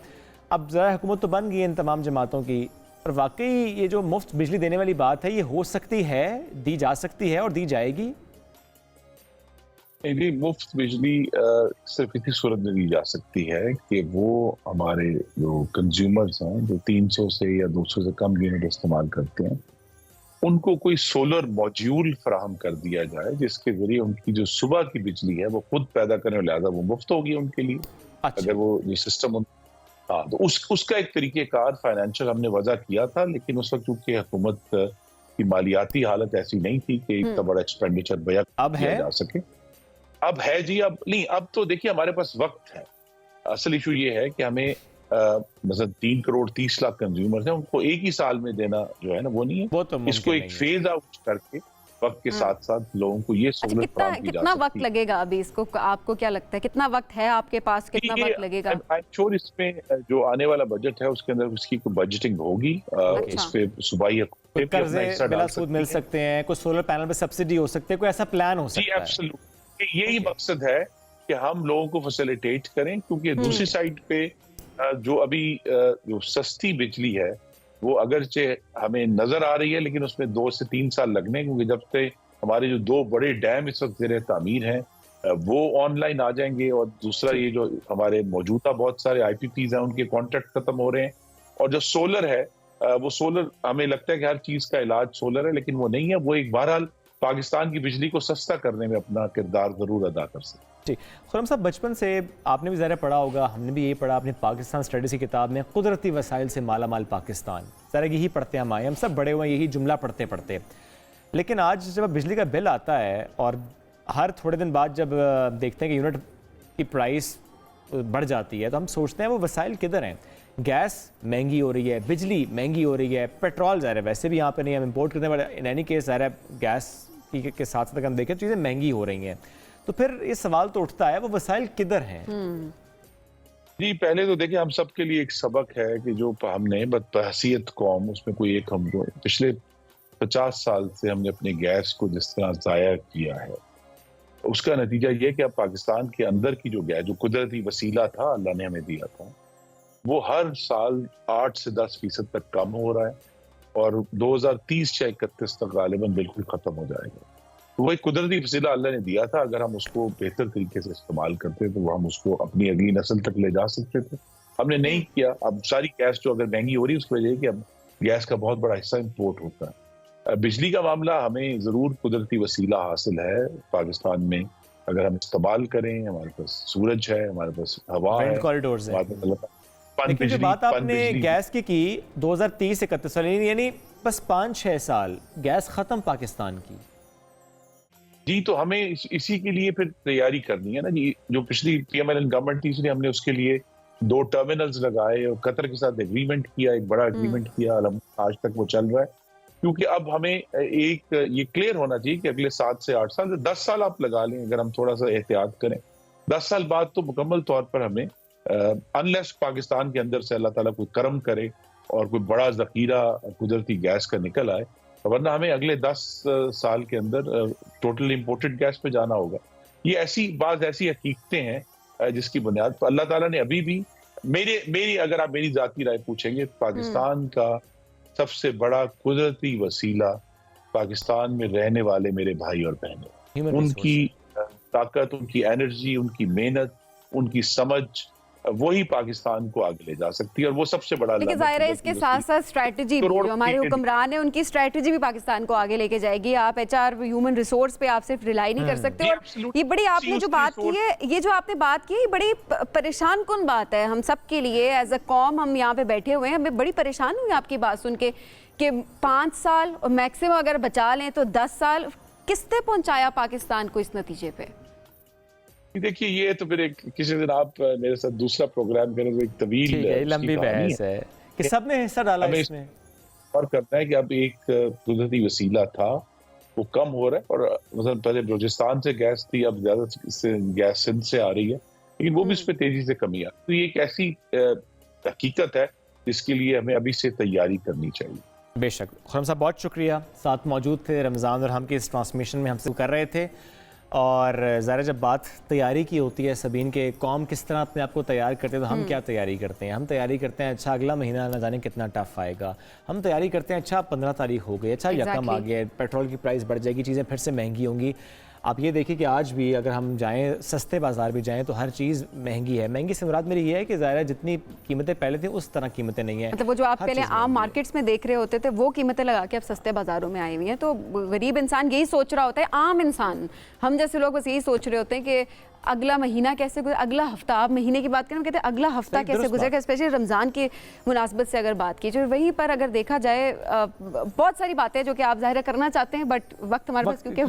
अब ज़रा हुकूमत तो बन गई है इन तमाम जमातों की, और वाकई ये जो मुफ्त बिजली देने वाली बात है ये हो सकती है, दी जा सकती है और दी जाएगी? जी, मुफ्त बिजली सिर्फ इसी सूरत में दी जा सकती है कि वो हमारे जो कंज्यूमर्स हैं जो 300 से या 200 से कम यूनिट इस्तेमाल करते हैं, उनको कोई सोलर मॉड्यूल फराहम कर दिया जाए जिसके जरिए उनकी जो सुबह की बिजली है वो खुद पैदा करें, और लिहाजा वो मुफ्त होगी उनके लिए। अच्छा। अगर वो ये सिस्टम, हाँ, तो उसका एक तरीकेकार फाइनेंशियल हमने वजह किया था, लेकिन उस वक्त चूंकि हुकूमत की मालियाती हालत ऐसी नहीं थी कि इतना बड़ा एक्सपेंडिचर बया अब किया है? जा सके। अब है जी, अब नहीं, अब तो देखिए हमारे पास वक्त है। असल इशू ये है कि हमें मतलब 3 करोड़ 30 लाख कंज्यूमर्स हैं, उनको एक ही साल में देना जो है ना वो नहीं है। वो तो मुमकिन इसको एक नहीं है। फेज आउट करके वक्त के साथ साथ लोगों को ये अच्छा, सहूलत फराहम की जा कितना वक्त सकती है। लगेगा अभी इसको? आपको क्या लगता है कितना वक्त है आपके पास, कितना वक्त लगेगा? I'm sure इसमें जो आने वाला बजट है उसके अंदर उसकी कोई बजटिंग होगी। अच्छा। उस पे सूबाई कोई हुकूमत भी अपना कर्जे हिस्सा बिला डाल सूद मिल सकती है। सकते हैं, कोई सोलर पैनल पे सब्सिडी हो सकती है, कोई ऐसा प्लान हो जी सकता है? एब्सोल्युटली, यही मकसद है कि हम लोगों को फैसिलिटेट करें, क्योंकि दूसरी साइड पे जो अभी जो सस्ती बिजली है वो अगरचे हमें नजर आ रही है, लेकिन उसमें 2 से 3 साल लगने, क्योंकि जब से हमारे जो 2 बड़े डैम इस वक्त ज़ेरे तामीर हैं वो ऑनलाइन आ जाएंगे, और दूसरा ये जो हमारे मौजूदा बहुत सारे IPPs हैं उनके कॉन्ट्रैक्ट खत्म हो रहे हैं। और जो सोलर है वो सोलर, हमें लगता है कि हर चीज का इलाज सोलर है, लेकिन वो नहीं है। वो एक बहरहाल पाकिस्तान की बिजली को सस्ता करने में अपना किरदार जरूर अदा कर सकते। जी, खुरम साहब, बचपन से आपने भी ज़रा पढ़ा होगा, हमने भी यही पढ़ा अपनी पाकिस्तान स्टडीज़ की किताब में, कुदरती वसाइल से माला माल पाकिस्तान। ज़रा यही पढ़ते हम आए, हम सब बड़े हुए यही जुमला पढ़ते पढ़ते। लेकिन आज जब बिजली का बिल आता है और हर थोड़े दिन बाद जब देखते हैं कि यूनिट की प्राइस बढ़ जाती है, तो हम सोचते हैं वो वसाइल किधर हैं। गैस महंगी हो रही है, बिजली महंगी हो रही है, पेट्रोल ज़ाहिर है वैसे भी यहाँ पे नहीं हम इंपोर्ट करने वाले, इन एनी केस ज़ाहिर है गैस के साथ साथ अगर हम देखें चीज़ें महंगी हो रही हैं, तो फिर ये सवाल तो उठता है वो वसाइल किधर हैं? जी, पहले तो देखिए हम सबके लिए एक सबक है कि जो हमने बदहसीयत कौम, उसमें कोई एक हम पिछले 50 साल से हमने अपने गैस को जिस तरह ज़ाया किया है, उसका नतीजा ये कि अब पाकिस्तान के अंदर की जो गैस, जो कुदरती वसीला था अल्लाह ने हमें दिया था, वो हर साल 8 से 10% तक कम हो रहा है और 2030 या 31 तक गालिबन बिल्कुल खत्म हो जाएगा। तो वही कुदरती वसीला अल्लाह ने दिया था, अगर हम उसको बेहतर तरीके से इस्तेमाल करते तो हम उसको अपनी अगली नस्ल तक ले जा सकते थे। हमने नहीं किया। अब सारी गैस जो अगर महंगी हो रही है उसकी वजह है कि अब गैस का बहुत बड़ा हिस्सा इम्पोर्ट होता है। बिजली का मामला, हमें ज़रूर कुदरती वसीला हासिल है पाकिस्तान में, अगर हम इस्तेमाल करें, हमारे पास सूरज है, हमारे पास हवा है, कॉरिडोर्स हैं। लेकिन जो बिजली, बात आपने बिजली। गैस की 2030 से 31 वाली, यानी बस 5-6 साल गैस खत्म पाकिस्तान की। जी, तो हमें इसी के लिए फिर तैयारी करनी है ना जी। जो पिछली PMLN गवर्नमेंट थी, इसलिए हमने उसके लिए 2 टर्मिनल्स लगाए और कतर के साथ एग्रीमेंट किया, एक बड़ा एग्रीमेंट किया, आज तक वो चल रहा है। क्योंकि अब हमें एक ये क्लियर होना चाहिए कि अगले 7 से 8 साल, 10 साल आप लगा लें अगर हम थोड़ा सा एहतियात करें, 10 साल बाद तो मुकम्मल तौर पर हमें अनलेस पाकिस्तान के अंदर से अल्लाह ताला कोई करम करे और कोई बड़ा जखीरा कुदरती गैस का निकल आए, वरना हमें अगले 10 साल के अंदर टोटल इंपोर्टेड गैस पे जाना होगा। ये ऐसी हकीकतें हैं जिसकी बुनियाद पर अल्लाह ताला ने अभी भी मेरी अगर आप मेरी जाती राय पूछेंगे, पाकिस्तान का सबसे बड़ा कुदरती वसीला पाकिस्तान में रहने वाले मेरे भाई और बहनें, उनकी ताकत, उनकी एनर्जी, उनकी मेहनत, उनकी समझ, वही पाकिस्तान को आगे ले जा सकती है और वो सबसे बड़ा। लेकिन जाहिर है इसके साथ साथ स्ट्रैटेजी भी, जो हमारे हुक्मरान है उनकी स्ट्रैटेजी भी पाकिस्तान को आगे लेके जाएगी। आप HR ह्यूमन रिसोर्स पे आप सिर्फ रिलाई नहीं कर सकते। और ये बड़ी आपने जो बात की है, ये जो आपने बात की है, बड़ी परेशान कुन बात है हम सब के लिए। एज अ कॉम हम यहाँ पे बैठे हुए हैं, हमें बड़ी परेशान हुई आपकी बात सुन के कि 5 साल और मैक्सिमम अगर बचा लें तो 10 साल, किसने पहुंचाया पाकिस्तान को इस नतीजे पे? देखिए, ये तो फिर किसी दिन आप मेरे साथ दूसरा प्रोग्राम करें तो एक तवील लंबी बहस है कि सबने हिस्सा डाला इसमें। और करना है कि अब एक कुदरती वसीला था वो कम हो रहा है, और मतलब पहले बलूचिस्तान से गैस थी, अब ज्यादा से गैस सिंध से आ रही है, लेकिन वो भी इस पे तेजी से कमी आ। तो ये एक ऐसी हकीकत है जिसके लिए हमें अभी से तैयारी करनी चाहिए। बेशक। खुरम साहब बहुत शुक्रिया, साथ मौजूद थे रमज़ान और हम के इस ट्रांसमिशन में हमसे कर रहे थे। और ज़रा जब बात तैयारी की होती है सबीन के, कौम किस तरह अपने आप को तैयार करते हैं, तो हम क्या तैयारी करते हैं? हम तैयारी करते हैं अच्छा अगला महीना ना जाने कितना टफ आएगा। हम तैयारी करते हैं अच्छा 15 तारीख हो गई, अच्छा यकम आ गया, पेट्रोल की प्राइस बढ़ जाएगी, चीज़ें फिर से महंगी होंगी। आप ये देखिए कि आज भी अगर हम जाएं, सस्ते बाज़ार भी जाएं, तो हर चीज़ महंगी है। महंगी से मुराद मेरी ये है कि ज़ाहिर जितनी कीमतें पहले थी उस तरह कीमतें नहीं है। मतलब वो जो आप पहले आम मार्केट्स में देख रहे होते थे वो कीमतें लगा के अब सस्ते बाज़ारों में आई हुई हैं। तो गरीब इंसान यही सोच रहा होता है, आम इंसान, हम जैसे लोग बस यही सोच रहे होते हैं कि अगला महीना कैसे गुजरे, अगला हफ्ता। आप महीने की बात करें, हम कहते हैं अगला हफ्ता कैसे गुजरेगा, स्पेशली रमज़ान की मुनासबत से अगर बात की जाए। वहीं पर अगर देखा जाए बहुत सारी बातें जो कि आप ज़ाहिर करना चाहते हैं, बट वक्त हमारे पास क्योंकि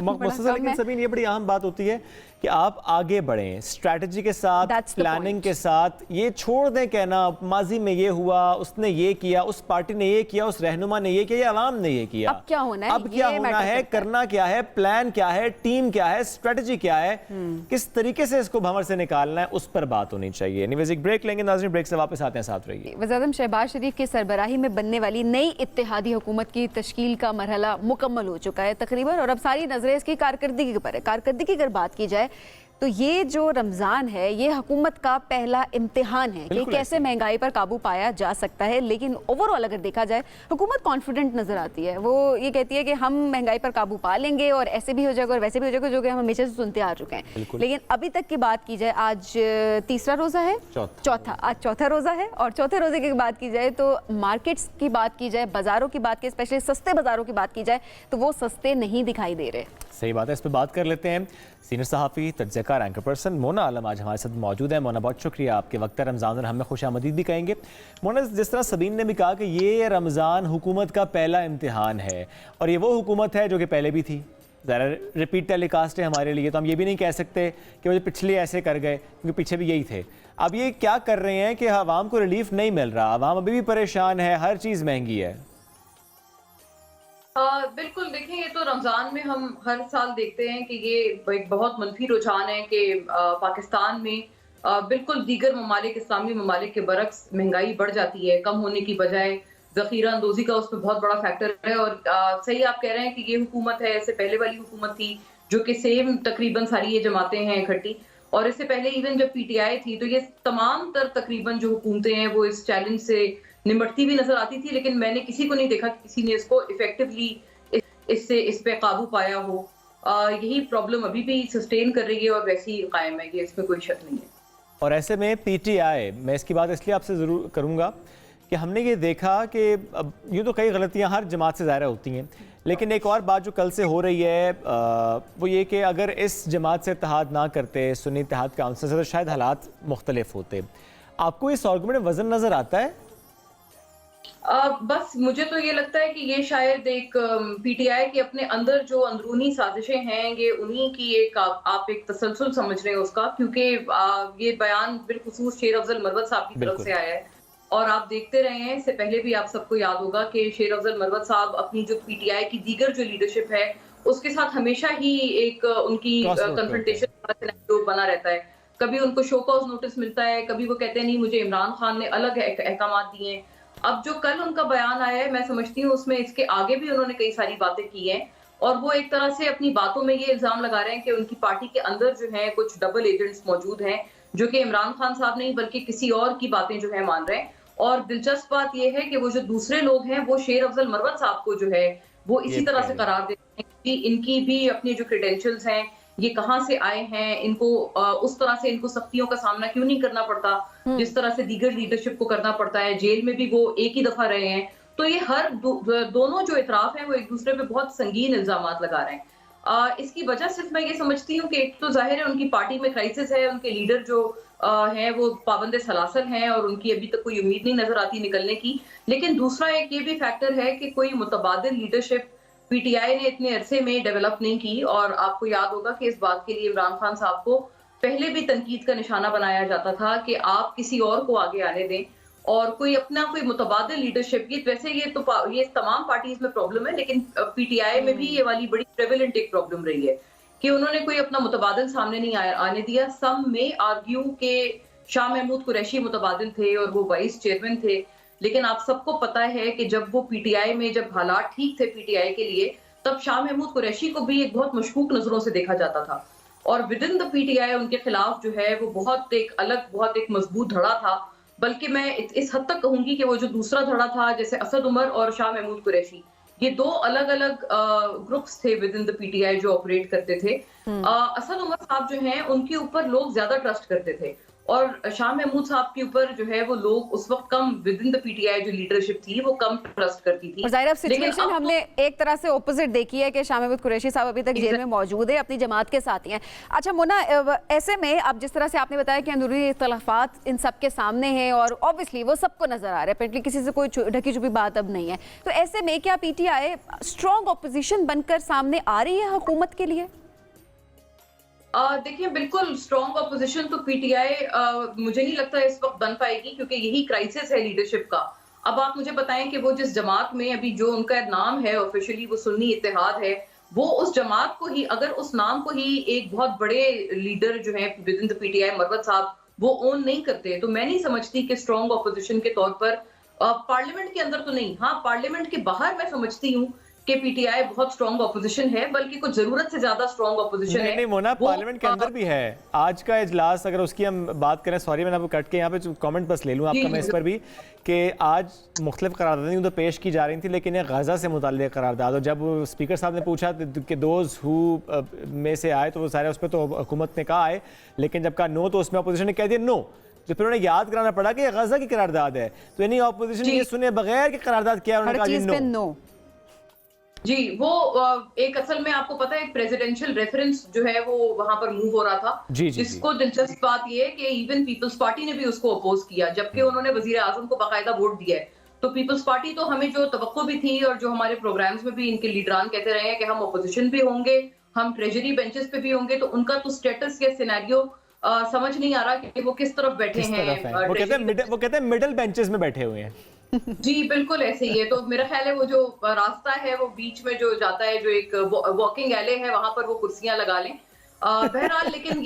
लेकिन सभी ये बड़ी अहम बात होती है कि आप आगे बढ़ें स्ट्रैटेजी के साथ, प्लानिंग के साथ। ये छोड़ दें कहना माजी में ये हुआ, उसने ये किया, उस पार्टी ने ये किया, उस रहनुमा ने ये किया, अवाम ने ये किया। अब क्या होना है, अब क्या होना है, करना क्या है, प्लान क्या है, टीम क्या है, स्ट्रैटेजी क्या है, किस तरीके से इसको भंवर से निकालना है, उस पर बात होनी चाहिए। एनीवेज एक ब्रेक लेंगे नाज़रीन, ब्रेक से वापस आते हैं, साथ रहिए। वज़ीर-ए-आज़म शहबाज शरीफ की सरबराही में बनने वाली नई इत्तेहादी हुकूमत की तश्कील का मरहला मुकम्मल हो चुका है तकरीबन, और अब सारी नजरें इसकी कारकर्दगी पर है। कारकर्दगी की अगर बात की जाए तो ये जो रमज़ान है ये हुकूमत का पहला इम्तिहान है कि कैसे महंगाई पर काबू पाया जा सकता है। लेकिन ओवरऑल अगर देखा जाए हुकूमत कॉन्फिडेंट नज़र आती है। वो ये कहती है कि हम महंगाई पर काबू पा लेंगे और ऐसे भी हो जाएगा और वैसे भी हो जाएगा, जो कि हम हमेशा से सुनते आ चुके हैं। लेकिन अभी तक की बात की जाए, आज तीसरा रोज़ा है, आज चौथा रोज़ा है, और चौथे रोज़े की बात की जाए तो मार्केट्स की बात की जाए, बाज़ारों की बात की, स्पेशली सस्ते बाज़ारों की बात की जाए तो वो सस्ते नहीं दिखाई दे रहे। सही बात है, इस पर बात कर लेते हैं। सीनियर सहाफ़ी, तज्ज़ियाकार, एंकर पर्सन मोना आलम आज हमारे साथ मौजूद है। मोना, बहुत शुक्रिया, आपके वक्त है रमज़ान और हमें खुश आमदीद भी कहेंगे। मोना, जिस तरह सबीन ने भी कहा कि ये रमज़ान हुकूमत का पहला इम्तिहान है, और ये वो हुकूमत है जो कि पहले भी थी, ज़रा रिपीट टेलीकास्ट है हमारे लिए, तो हम ये भी नहीं कह सकते कि वो जो पिछले ऐसे कर गए, क्योंकि पीछे भी यही थे। अब ये क्या कर रहे हैं कि आवाम को रिलीफ नहीं मिल रहा, आवाम अभी भी परेशान है, हर चीज़ महंगी है। बिल्कुल, देखिए ये तो रमज़ान में हम हर साल देखते हैं कि ये एक बहुत मनफी रुझान है कि पाकिस्तान में बिल्कुल दीगर ममालिक, इस्लामी ममालिक के बरक्स महंगाई बढ़ जाती है, कम होने की बजाय ज़ख़ीरा अंदोज़ी का उसमें बहुत बड़ा फैक्टर है। और सही आप कह रहे हैं कि ये हुकूमत है, इससे पहले वाली हुकूमत थी जो कि सेम तकरीबन सारी ये जमातें हैं इकट्ठी, और इससे पहले इवन जब पीटीआई थी तो ये तमाम तर तकरीबन जो हुकूमतें हैं वो इस चैलेंज से निमटती भी नजर आती थी, लेकिन मैंने किसी को नहीं देखा कि किसी ने इसको इफेक्टिवली इस पे काबू पाया हो। यही प्रॉब्लम अभी भी सस्टेन कर रही है और वैसी ही कायम है, ये इसमें कोई शक नहीं है। और ऐसे में पीटीआई, मैं इसकी बात इसलिए आपसे ज़रूर करूँगा कि हमने ये देखा कि अब यूँ तो कई गलतियाँ हर जमात से ज़ाहिर होती हैं, लेकिन एक और बात जो कल से हो रही है वो ये कि अगर इस जमात से इत्तेहाद ना करते, सुन्नी इत्तेहाद काउंसिल से, तो शायद हालात मुख्तलिफ होते। आपको इस आर्गुमेंट में वज़न नज़र आता है? बस मुझे तो ये लगता है कि ये शायद एक पीटीआई के अपने अंदर जो अंदरूनी साजिशें हैं, ये उन्हीं की एक आप एक तसलसल समझ रहे हैं उसका, क्योंकि ये बयान बिलखुसूस शेर अफजल मरवत साहब की तरफ से आया है और आप देखते रहे हैं, इससे पहले भी आप सबको याद होगा कि शेर अफजल मरवत साहब अपनी जो पीटीआई की दीगर जो लीडरशिप है उसके साथ हमेशा ही एक उनकी कन्फ्रंटेशन बना रहता है। कभी उनको शो कॉज नोटिस मिलता है, कभी वो कहते हैं नहीं मुझे इमरान खान ने अलग अहकाम दिए हैं। अब जो कल उनका बयान आया है, मैं समझती हूँ उसमें इसके आगे भी उन्होंने कई सारी बातें की हैं और वो एक तरह से अपनी बातों में ये इल्जाम लगा रहे हैं कि उनकी पार्टी के अंदर जो है कुछ डबल एजेंट्स मौजूद हैं जो कि इमरान खान साहब नहीं बल्कि किसी और की बातें जो है मान रहे हैं। और दिलचस्प बात यह है कि वो जो दूसरे लोग हैं वो शेर अफजल मरवत साहब को जो है वो इसी तरह से करार देते हैं कि इनकी भी अपनी जो क्रेडेंशियल्स हैं, ये कहाँ से आए हैं, इनको उस तरह से इनको सख्तियों का सामना क्यों नहीं करना पड़ता जिस तरह से दीगर लीडरशिप को करना पड़ता है, जेल में भी वो एक ही दफा रहे हैं। तो ये हर दोनों जो इतराफ हैं वो एक दूसरे पे बहुत संगीन इल्जामात लगा रहे हैं। इसकी वजह सिर्फ मैं ये समझती हूँ कि एक तो जाहिर है उनकी पार्टी में क्राइसिस है, उनके लीडर जो हैं वो पाबंद सलासल हैं और उनकी अभी तक कोई उम्मीद नहीं नजर आती निकलने की। लेकिन दूसरा एक ये भी फैक्टर है कि कोई मुतबादिल लीडरशिप पीटीआई ने इतने अरसे में डेवलप नहीं की और आपको याद होगा कि इस बात के लिए इमरान खान साहब को पहले भी तनकीद का निशाना बनाया जाता था कि आप किसी और को आगे आने दें और कोई अपना कोई मुतबादिल लीडरशिप की। वैसे ये तमाम पार्टीज में प्रॉब्लम है, लेकिन पीटीआई में भी ये वाली बड़ी प्रेवलेंट एक प्रॉब्लम रही है कि उन्होंने कोई अपना मुतबादिल सामने नहीं आने दिया। सम में आर्ग्यू के शाह महमूद कुरैशी मुतबादिल थे और वो वाइस चेयरमैन थे, लेकिन आप सबको पता है कि जब वो पीटीआई में जब हालात ठीक थे पीटीआई के लिए, तब शाह महमूद कुरैशी को भी एक बहुत मशकूक नजरों से देखा जाता था और विद इन द पीटीआई उनके खिलाफ जो है वो बहुत एक मजबूत धड़ा था। बल्कि मैं इस हद तक कहूंगी कि वो जो दूसरा धड़ा था जैसे असद उमर और शाह महमूद कुरैशी, ये दो अलग अलग ग्रुप्स थे विद इन द पीटीआई जो ऑपरेट करते थे। असद उमर साहब जो हैं उनके ऊपर लोग ज्यादा ट्रस्ट करते थे और शाह महमूद साहब के ऊपर जो है वो लोग उस वक्त come with in the PTI जो लीडरशिप थी वो कम ट्रस्ट करती थी। और जाहिर सिचुएशन हमने एक तरह से ऑपोजिट देखी है कि शाह महमूद कुरैशी साहब अभी तक जेल में मौजूद है, अपनी जमात के साथ ही हैं। अच्छा मोना, ऐसे में अब जिस तरह से आपने बताया कि अंदरूनी इख्तलाफात इन सब के सामने हैं और ऑब्वियसली वो सबको नजर आ रहा है, पेटली किसी से कोई ढकी छुपी बात अब नहीं है, तो ऐसे में क्या पीटीआई स्ट्रॉन्ग ऑपोजिशन बनकर सामने आ रही है हुकूमत के लिए? देखिए बिल्कुल स्ट्रॉन्ग अपोजिशन तो पीटीआई मुझे नहीं लगता इस वक्त बन पाएगी क्योंकि यही क्राइसिस है लीडरशिप का। अब आप मुझे बताएं कि वो जिस जमात में अभी जो उनका नाम है ऑफिशियली वो सुन्नी इत्तेहाद है, वो उस जमात को ही अगर उस नाम को ही एक बहुत बड़े लीडर जो है with in the PTI Marwat साहब वो ओन नहीं करते, तो मैं नहीं समझती कि स्ट्रॉन्ग अपोजिशन के तौर पर पार्लियामेंट के अंदर तो नहीं, हाँ पार्लियामेंट के बाहर मैं समझती हूँ कि पीटीआई बहुत स्ट्रॉन्ग ऑपोजिशन है, बल्कि कुछ जरूरत से ज्यादा स्ट्रॉन्ग ऑपोजिशन है। नहीं मोना, पार्लियामेंट के अंदर भी है। आज का इजलास अगर उसकी हम बात करें, सॉरी मैंने आपको कट के यहाँ पे कमेंट बस ले लूँ आपका मैं इस पर भी, कि आज मुख्तलिफ करारदादें तो पेश की जा रही थी लेकिन ये गजा से मुताल्लिक़ करारदाद, और जब स्पीकर साहब ने पूछा कि दोज हु में से आए तो वो सारे उस पर तो हुकूमत ने कहा आए, लेकिन जब कहा नो तो उसमें अपोजिशन ने कह दिया नो, तो फिर उन्हें याद कराना पड़ा कि गजा की करारदाद है, तो यानी अपोजिशन ये सुने बगैर कि करारदाद क्या है उन्होंने कहा नो। जी वो एक असल में आपको पता है एक प्रेसिडेंशियल रेफरेंस जो है वो वहां पर मूव हो रहा था, जिसको दिलचस्प बात ये है कि इवन पीपल्स पार्टी ने भी उसको अपोज किया, जबकि उन्होंने वजीर आजम को बाकायदा वोट दिया है। तो पीपल्स पार्टी तो हमें जो तवक्को भी थी और जो हमारे प्रोग्राम्स में भी इनके लीडरान कहते रहे हैं कि हम अपोजिशन भी होंगे, हम ट्रेजरी बेंचेस पे भी होंगे, तो उनका तो स्टेटस या सिनेरियो समझ नहीं आ रहा कि वो किस तरफ बैठे हैं। वो कहते हैं मिडिल बेंचेस में बैठे हुए हैं। जी बिल्कुल ऐसे ही है। तो मेरा ख्याल है वो जो रास्ता है वो बीच में जो जाता है, जो एक वॉकिंग एले है, वहां पर वो कुर्सियां लगा लें। बहरहाल लेकिन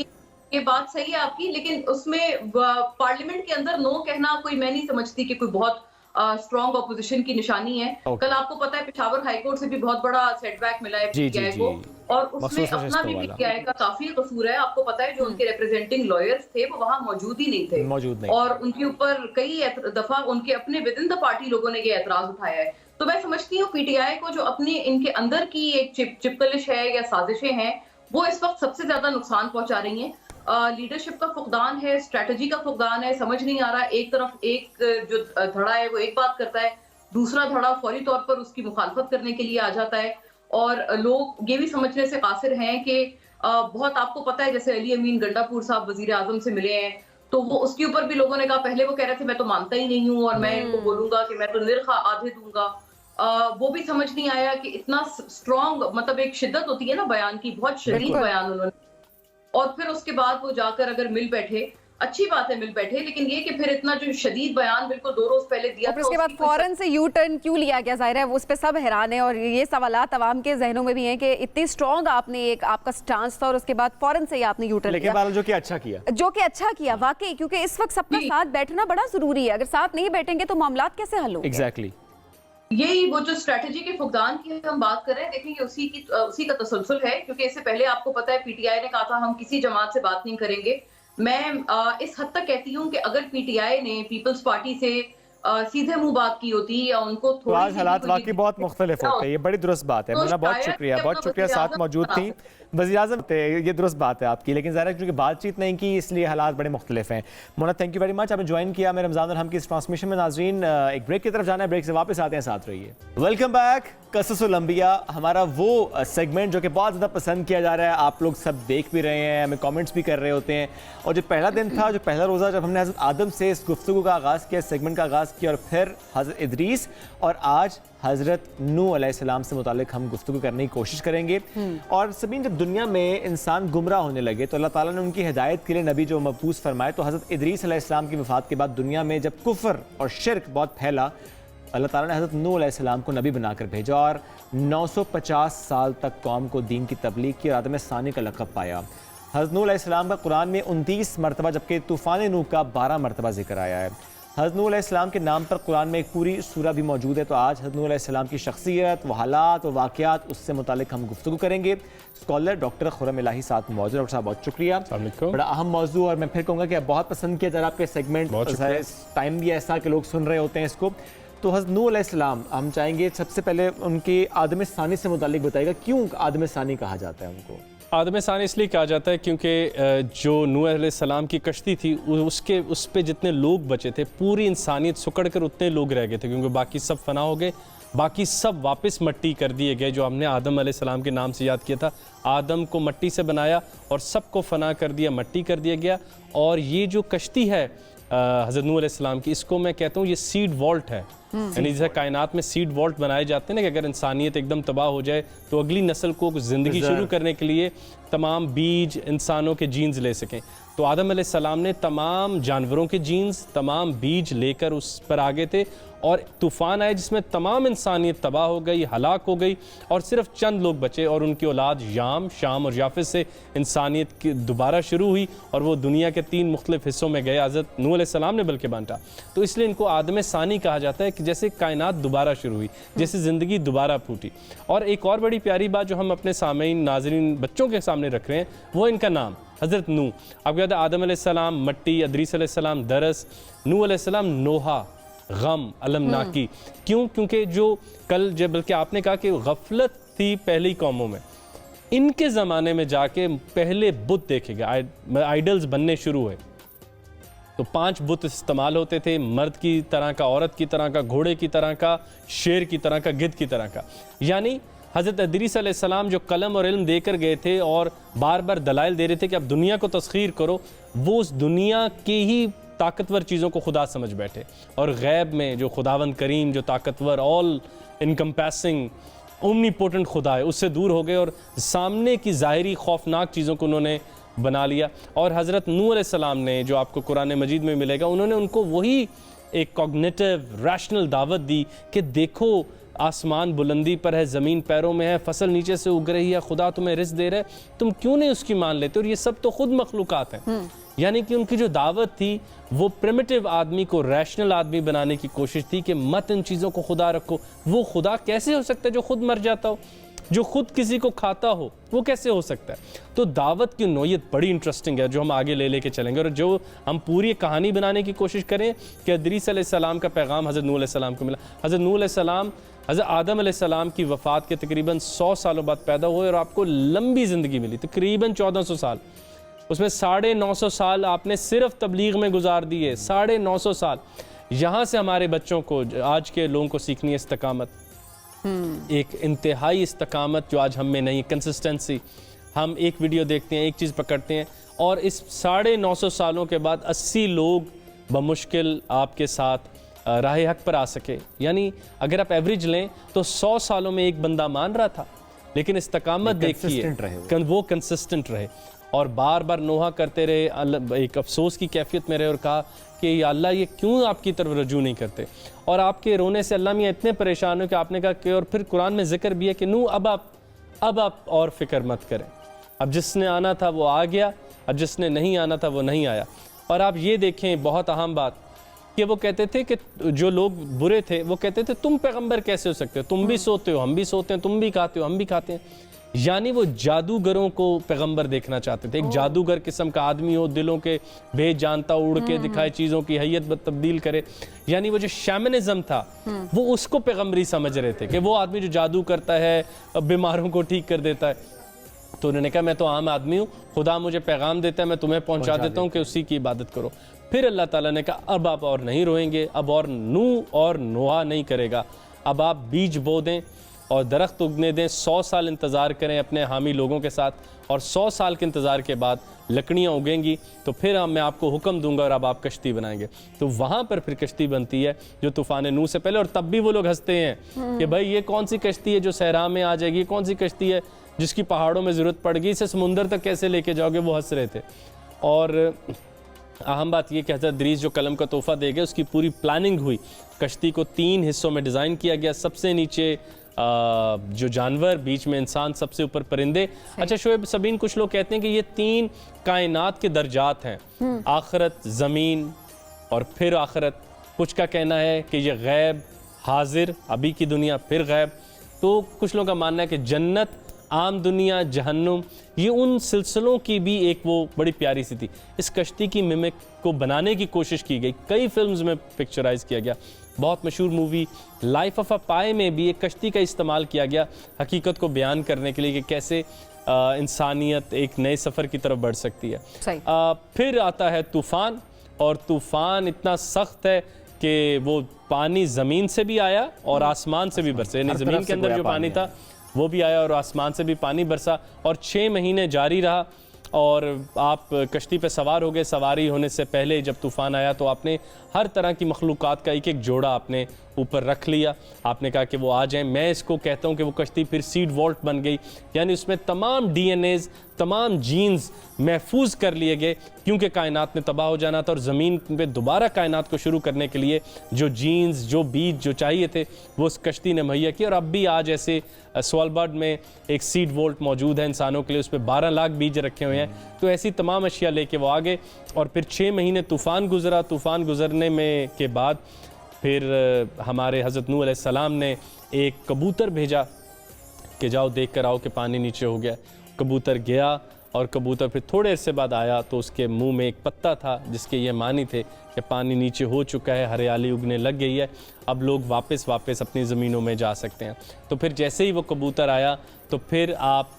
ये बात सही है आपकी, लेकिन उसमें पार्लियामेंट के अंदर नो कहना कोई, मैं नहीं समझती कि कोई बहुत स्ट्रॉन्ग ऑपोजिशन की निशानी है। कल आपको पता है पेशावर हाईकोर्ट से भी बहुत बड़ा सेटबैक मिला है पीटीआई को, और उसमें अपना भी पीटीआई का काफी कसूर है। आपको पता है जो उनके रिप्रेजेंटिंग लॉयर्स थे वो वहां मौजूद ही नहीं थे, और उनके ऊपर कई दफा उनके अपने विद इन द पार्टी लोगों ने ये एतराज उठाया है। तो मैं समझती हूँ पीटीआई को जो अपनी इनके अंदर की एक चिपकलिश है या साजिशें हैं, वो इस वक्त सबसे ज्यादा नुकसान पहुंचा रही हैं। लीडरशिप का फुकदान है, स्ट्रेटजी का फुकदान है। समझ नहीं आ रहा, एक तरफ एक जो धड़ा है वो एक बात करता है, दूसरा धड़ा फौरी तौर पर उसकी मुखालफत करने के लिए आ जाता है, और लोग ये भी समझने से कासिर हैं कि बहुत, आपको पता है जैसे अली अमीन गंडापुर साहब वजीर आजम से मिले हैं, तो वो उसके ऊपर भी लोगों ने कहा, पहले वो कह रहे थे मैं तो मानता ही नहीं हूँ और मैं इनको बोलूंगा कि मैं तो निर्ख आधे दूंगा। वो भी समझ नहीं आया कि इतना स्ट्रॉन्ग, मतलब एक शिद्दत होती है ना बयान की, बहुत शदीद बयान उन्होंने, और फिर उसके बाद वो जाकर अगर मिल बैठे, अच्छी बात है मिल बैठे, लेकिन ये कि फिर इतना जो शदीद बयान बिल्कुल 2 रोज पहले दिया और उसके बाद फौरन से यू टर्न क्यों लिया गया, जाहिर है उस पर सब हैरान है, और ये सवालात अवाम के जहनों में भी हैं कि इतनी स्ट्रॉन्ग आपने एक आपका स्टांस था और उसके बाद फौरन से ही आपने यू टर्न लिया, जो कि अच्छा किया वाकई, क्योंकि इस वक्त सबका साथ बैठना बड़ा जरूरी है। अगर साथ नहीं बैठेंगे तो मामलात कैसे हल होंगे? एग्जैक्टली यही वो जो स्ट्रेटजी के फुकदान की हम बात कर रहे हैं, देखेंगे उसी का तसलसल है, क्योंकि इससे पहले आपको पता है पीटीआई ने कहा था हम किसी जमात से बात नहीं करेंगे। मैं इस हद तक कहती हूँ कि अगर पीटीआई ने पीपल्स पार्टी से सीधे मुंह बात की होती या उनको तो आज हालात वाकई बहुत मुख्तलिफ होते हैं। ये बड़ी दुरुस्त बात है, मुन्ना बहुत शुक्रिया साथ मौजूद थी वज़ीर-ए-आज़म थे, ये दुरुस्त बात है आपकी, लेकिन ज़रा क्योंकि बातचीत नहीं की इसलिए हालात बड़े मुख्तलिफ हैं। Munna thank you very much, आपने ज्वाइन किया मेरे रमज़ान और हम की इस ट्रांसमिशन में। नाज़रीन एक ब्रेक की तरफ जाना है, ब्रेक से वापस आते हैं, साथ रहिए। वेलकम बैक, क़ससुल अंबिया, हमारा वो सेगमेंट जो कि बहुत ज़्यादा पसंद किया जा रहा है, आप लोग सब देख भी रहे हैं, हमें कमेंट्स भी कर रहे होते हैं। और जो पहला दिन था, जो पहला रोज़ा, जब हमने हज़रत आदम से इस गुफ्तगू का आगाज़ किया, सेगमेंट का आगाज़ किया, और फिर हज़रत इदरीस और आज हज़रत नूह अलैहिस्सलाम से मुतालिक हम गुफ्तगू करने की कोशिश करेंगे। और सभी जब दुनिया में इंसान गुमराह होने लगे तो अल्लाह ताला ने उनकी हिदायत के लिए नबी जो मबूस फरमाए, तो हज़रत इदरीस अलैहिस्सलाम की वफ़ात के बाद दुनिया में जब कुफ्र और शिर्क बहुत फैला, अल्लाह ताला ने हज़रत नूह अलैहिस्सलाम को नबी बनाकर भेजा और 950 साल तक कौम को दीन की तबलीग की और आदम सानी का लक़ब पाया। हज़रत नूह अलैहिस्सलाम का कुरान में 29 मरतबा, जबकि तूफ़ान नूह का 12 मरतबा जिक्र आया है। हज़रत नूह अलैहिस्सलाम के नाम पर कुरान में एक पूरी सूरा भी मौजूद है। तो आज हज़रत नूह अलैहिस्सलाम की शख्सियत, वो हालात, वो वाक़यात, उससे मुतालिक हम गुफ्तगू करेंगे। स्कॉलर डॉक्टर खुर्रम इलाही साथ मौजूद। डॉक्टर साहब बहुत शुक्रिया, बड़ा अहम मौजू, और मैं फिर कहूँगा कि बहुत पसंद किया जा रहा है आपके सेगमेंट, टाइम भी ऐसा कि लोग सुन रहे होते हैं इसको। तो हज़रत नूह अलैहिस्सलाम हम चाहेंगे सबसे पहले उनके आदम सानी से मुतालिक बताइएगा, क्यों आदम सानी कहा जाता है उनको? आदम सानी इसलिए कहा जाता है क्योंकि जो नूह अलैहिस्सलाम की कश्ती थी उस पे जितने लोग बचे थे, पूरी इंसानियत सुकड़ कर उतने लोग रह गए थे, क्योंकि बाकी सब फना हो गए, बाकी सब वापस मट्टी कर दिए गए, जो हमने आदम अलैहिस्सलाम के नाम से याद किया था। आदम को मट्टी से बनाया और सबको फना कर दिया, मट्टी कर दिया गया। और ये जो कश्ती है हज़रत नूह अलैहिस्सलाम की, इसको मैं कहता हूँ ये सीड वॉल्ट है। यानी जैसे कायनात में सीड वॉल्ट बनाए जाते हैं ना, कि अगर इंसानियत एकदम तबाह हो जाए तो अगली नस्ल को ज़िंदगी शुरू करने के लिए तमाम बीज इंसानों के जीन्स ले सकें। तो आदम अलैहिस्सलाम ने तमाम जानवरों के जीन्स, तमाम बीज लेकर उस पर आगे थे, और तूफ़ान आए जिसमें तमाम इंसानियत तबाह हो गई, हलाक हो गई, और सिर्फ चंद लोग बचे, और उनकी औलाद याम, शाम और याफिस से इंसानियत की दोबारा शुरू हुई, और वो दुनिया के 3 मुख्तलिफ हिस्सों में गए, हज़रत नूह अलैहिस्सलाम ने बल्कि बांटा। तो इसलिए इनको आदम सानी कहा जाता है कि जैसे कायनात दोबारा शुरू हुई, जैसे ज़िंदगी दोबारा फूटी। और एक और बड़ी प्यारी बात जो हम अपने सामईन, नाज़रीन, बच्चों के सामने रख रहे हैं, वो इनका नाम हज़रत नूह। आपको याद है आदम अलैहिस्सलाम मट्टी, इदरीस अलैहिस्सलाम दरस, नूह अलैहिस्सलाम नोहा, गम, अलमनाकी। क्यों? क्योंकि जो कल जब बल्कि आपने कहा कि गफलत थी पहली कौमों में, इनके ज़माने में जाके पहले बुत देखे गए, आइडल्स बनने शुरू हुए। तो 5 बुत इस्तेमाल होते थे, मर्द की तरह का, औरत की तरह का, घोड़े की तरह का, शेर की तरह का, गिद्ध की तरह का। यानी हज़रत इदरीस अलैहिस्सलाम जो कलम और इल्म देकर गए थे और बार बार दलाइल दे रहे थे कि अब दुनिया को तस्खीर करो, वो उस दुनिया के ही ताकतवर चीज़ों को खुदा समझ बैठे, और गैब में जो खुदावंद करीम, जो ताकतवर, ऑल इनकम्पैसिंग, ओमनीपोटेंट खुदा है, उससे दूर हो गए और सामने की ज़ाहिरी खौफनाक चीज़ों को उन्होंने बना लिया। और हज़रत नूह अलैहिस्सलाम ने, जो आपको कुरान मजीद में मिलेगा, उन्होंने उनको वही एक कॉग्निटिव रैशनल दावत दी कि देखो आसमान बुलंदी पर है, ज़मीन पैरों में है, फसल नीचे से उग रही है, खुदा तुम्हें रिज़्क़ दे रहा है, तुम क्यों नहीं उसकी मान लेते? और ये सब तो खुद मखलूक़ात हैं। यानी कि उनकी जो दावत थी वो प्रिमिटिव आदमी को रैशनल आदमी बनाने की कोशिश थी कि मत इन चीज़ों को खुदा रखो। वो खुदा कैसे हो सकता है जो खुद मर जाता हो, जो खुद किसी को खाता हो? वो कैसे हो सकता है? तो दावत की नौयत बड़ी इंटरेस्टिंग है, जो हम आगे ले लेके चलेंगे। और जो हम पूरी कहानी बनाने की कोशिश करें कि इदरीस अलैहिस्सलाम का पैगाम हज़रत नूह अलैहिस्सलाम को मिला। हज़रत नूह अलैहिस्सलाम हज़रत आदम अलैहिस्सलाम की वफ़ात के तकरीबन 100 सालों बाद पैदा हुए और आपको लंबी ज़िंदगी मिली, तकरीबन 1400 साल। उसमें 950 साल आपने सिर्फ तबलीग में गुजार दिए, 950 साल। यहाँ से हमारे बच्चों को, आज के लोगों को सीखनी है इस्तकामत, एक इंतहाई इस्तकामत जो आज हम में नहीं, कंसिस्टेंसी। हम एक वीडियो देखते हैं, एक चीज़ पकड़ते हैं, और इस 950 सालों के बाद 80 लोग बमुश्किल आपके साथ राह हक पर आ सके। यानी अगर आप एवरेज लें तो 100 सालों में एक बंदा मान रहा था, लेकिन इस्तकामत देखिए, वो कंसिस्टेंट रहे और बार बार नोहा करते रहे, एक अफसोस की कैफियत में रहे और कहा कि या अल्लाह ये क्यों आपकी तरफ रजू नहीं करते। और आपके रोने से अल्लाह मियाँ इतने परेशान हो कि आपने कहा कि, और फिर कुरान में जिक्र भी है कि नू अब आप और फिक्र मत करें, अब जिसने आना था वो आ गया, अब जिसने नहीं आना था वो नहीं आया। और आप ये देखें, बहुत अहम बात, कि वो कहते थे कि जो लोग बुरे थे वो कहते थे तुम पैगंबर कैसे हो सकते हो, तुम भी सोते हो हम भी सोते हैं, तुम भी खाते हो हम भी खाते हैं। यानी वो जादूगरों को पैगंबर देखना चाहते थे, एक जादूगर किस्म का आदमी हो, दिलों के भेद जानता, उड़ के दिखाए, चीज़ों की हैयत तब्दील करे। यानी वो जो शैमनिज्म था वो उसको पैगंबरी समझ रहे थे कि वो आदमी जो जादू करता है, बीमारों को ठीक कर देता है। तो उन्होंने कहा मैं तो आम आदमी हूँ, खुदा मुझे पैगाम देता है, मैं तुम्हें पहुँचा देता हूँ कि उसी की इबादत करो। फिर अल्लाह ताला ने कहा अब आप और नहीं रोएंगे, अब और नूह और नोहा नहीं करेगा, अब आप बीज बो दें और दरख्त उगने दें, 100 साल इंतज़ार करें अपने हामी लोगों के साथ, और 100 साल के इंतज़ार के बाद लकड़ियाँ उगेंगी, तो फिर मैं आपको हुक्म दूंगा और अब आप कश्ती बनाएंगे। तो वहाँ पर फिर कश्ती बनती है जो तूफ़ान नूह से पहले। और तब भी वो लोग हंसते हैं कि भाई ये कौन सी कश्ती है जो सहरा में आ जाएगी, कौन सी कश्ती है जिसकी पहाड़ों में ज़रूरत पड़ेगी, इसे समुंदर तक कैसे लेके जाओगे, वो हंस रहे थे। और अहम बात यह कि हज़रत इदरीस जो कलम का तोहफ़ा दे गए, उसकी पूरी प्लानिंग हुई। कश्ती को 3 हिस्सों में डिज़ाइन किया गया, सबसे नीचे जो जानवर, बीच में इंसान, सबसे ऊपर परिंदे। अच्छा शोएब सबीन, कुछ लोग कहते हैं कि ये 3 कायनात के दर्जात हैं, आखरत, ज़मीन और फिर आखरत। कुछ का कहना है कि ये गैब, हाजिर, अभी की दुनिया, फिर गैब। तो कुछ लोगों का मानना है कि जन्नत, आम दुनिया, जहन्नुम, ये उन सिलसिलों की भी एक वो बड़ी प्यारी सी थी। इस कश्ती की मिमिक को बनाने की कोशिश की गई, कई फिल्म्स में पिक्चराइज किया गया। बहुत मशहूर मूवी लाइफ ऑफ अ पाई में भी एक कश्ती का इस्तेमाल किया गया हकीकत को बयान करने के लिए कि कैसे इंसानियत एक नए सफ़र की तरफ बढ़ सकती है। फिर आता है तूफ़ान, और तूफ़ान इतना सख्त है कि वो पानी ज़मीन से भी आया और आसमान से भी बरसा, यानी ज़मीन के अंदर जो पानी था वो भी आया और आसमान से भी पानी बरसा, और 6 महीने जारी रहा। और आप कश्ती पे सवार हो गए। सवारी होने से पहले जब तूफ़ान आया तो आपने हर तरह की मखलूक़ात का एक एक जोड़ा आपने ऊपर रख लिया, आपने कहा कि वो आ जाएं। मैं इसको कहता हूँ कि वो कश्ती फिर सीड वॉल्ट बन गई, यानी उसमें तमाम DNAs, तमाम जीन्स महफूज कर लिए गए, क्योंकि कायनात ने तबाह हो जाना था और ज़मीन पे दोबारा कायनात को शुरू करने के लिए जो जीन्स, जो बीज जो चाहिए थे वो उस कश्ती ने मुहैया किया। और अब भी आज ऐसे स्वालबर्ड में एक सीड वॉल्ट मौजूद है इंसानों के लिए, उस पर 12 लाख बीज रखे हुए हैं। तो ऐसी तमाम अशिया लेके वो आ गए। और फिर 6 महीने तूफ़ान गुजरा। तूफ़ान गुजरने में के बाद फिर हमारे हज़रत नूह अलैहिस्सलाम ने एक कबूतर भेजा कि जाओ देख कर आओ कि पानी नीचे हो गया। कबूतर गया और कबूतर फिर थोड़े अरसे बाद आया तो उसके मुंह में एक पत्ता था जिसके ये मानी थे कि पानी नीचे हो चुका है, हरियाली उगने लग गई है, अब लोग वापस अपनी ज़मीनों में जा सकते हैं। तो फिर जैसे ही वो कबूतर आया तो फिर आप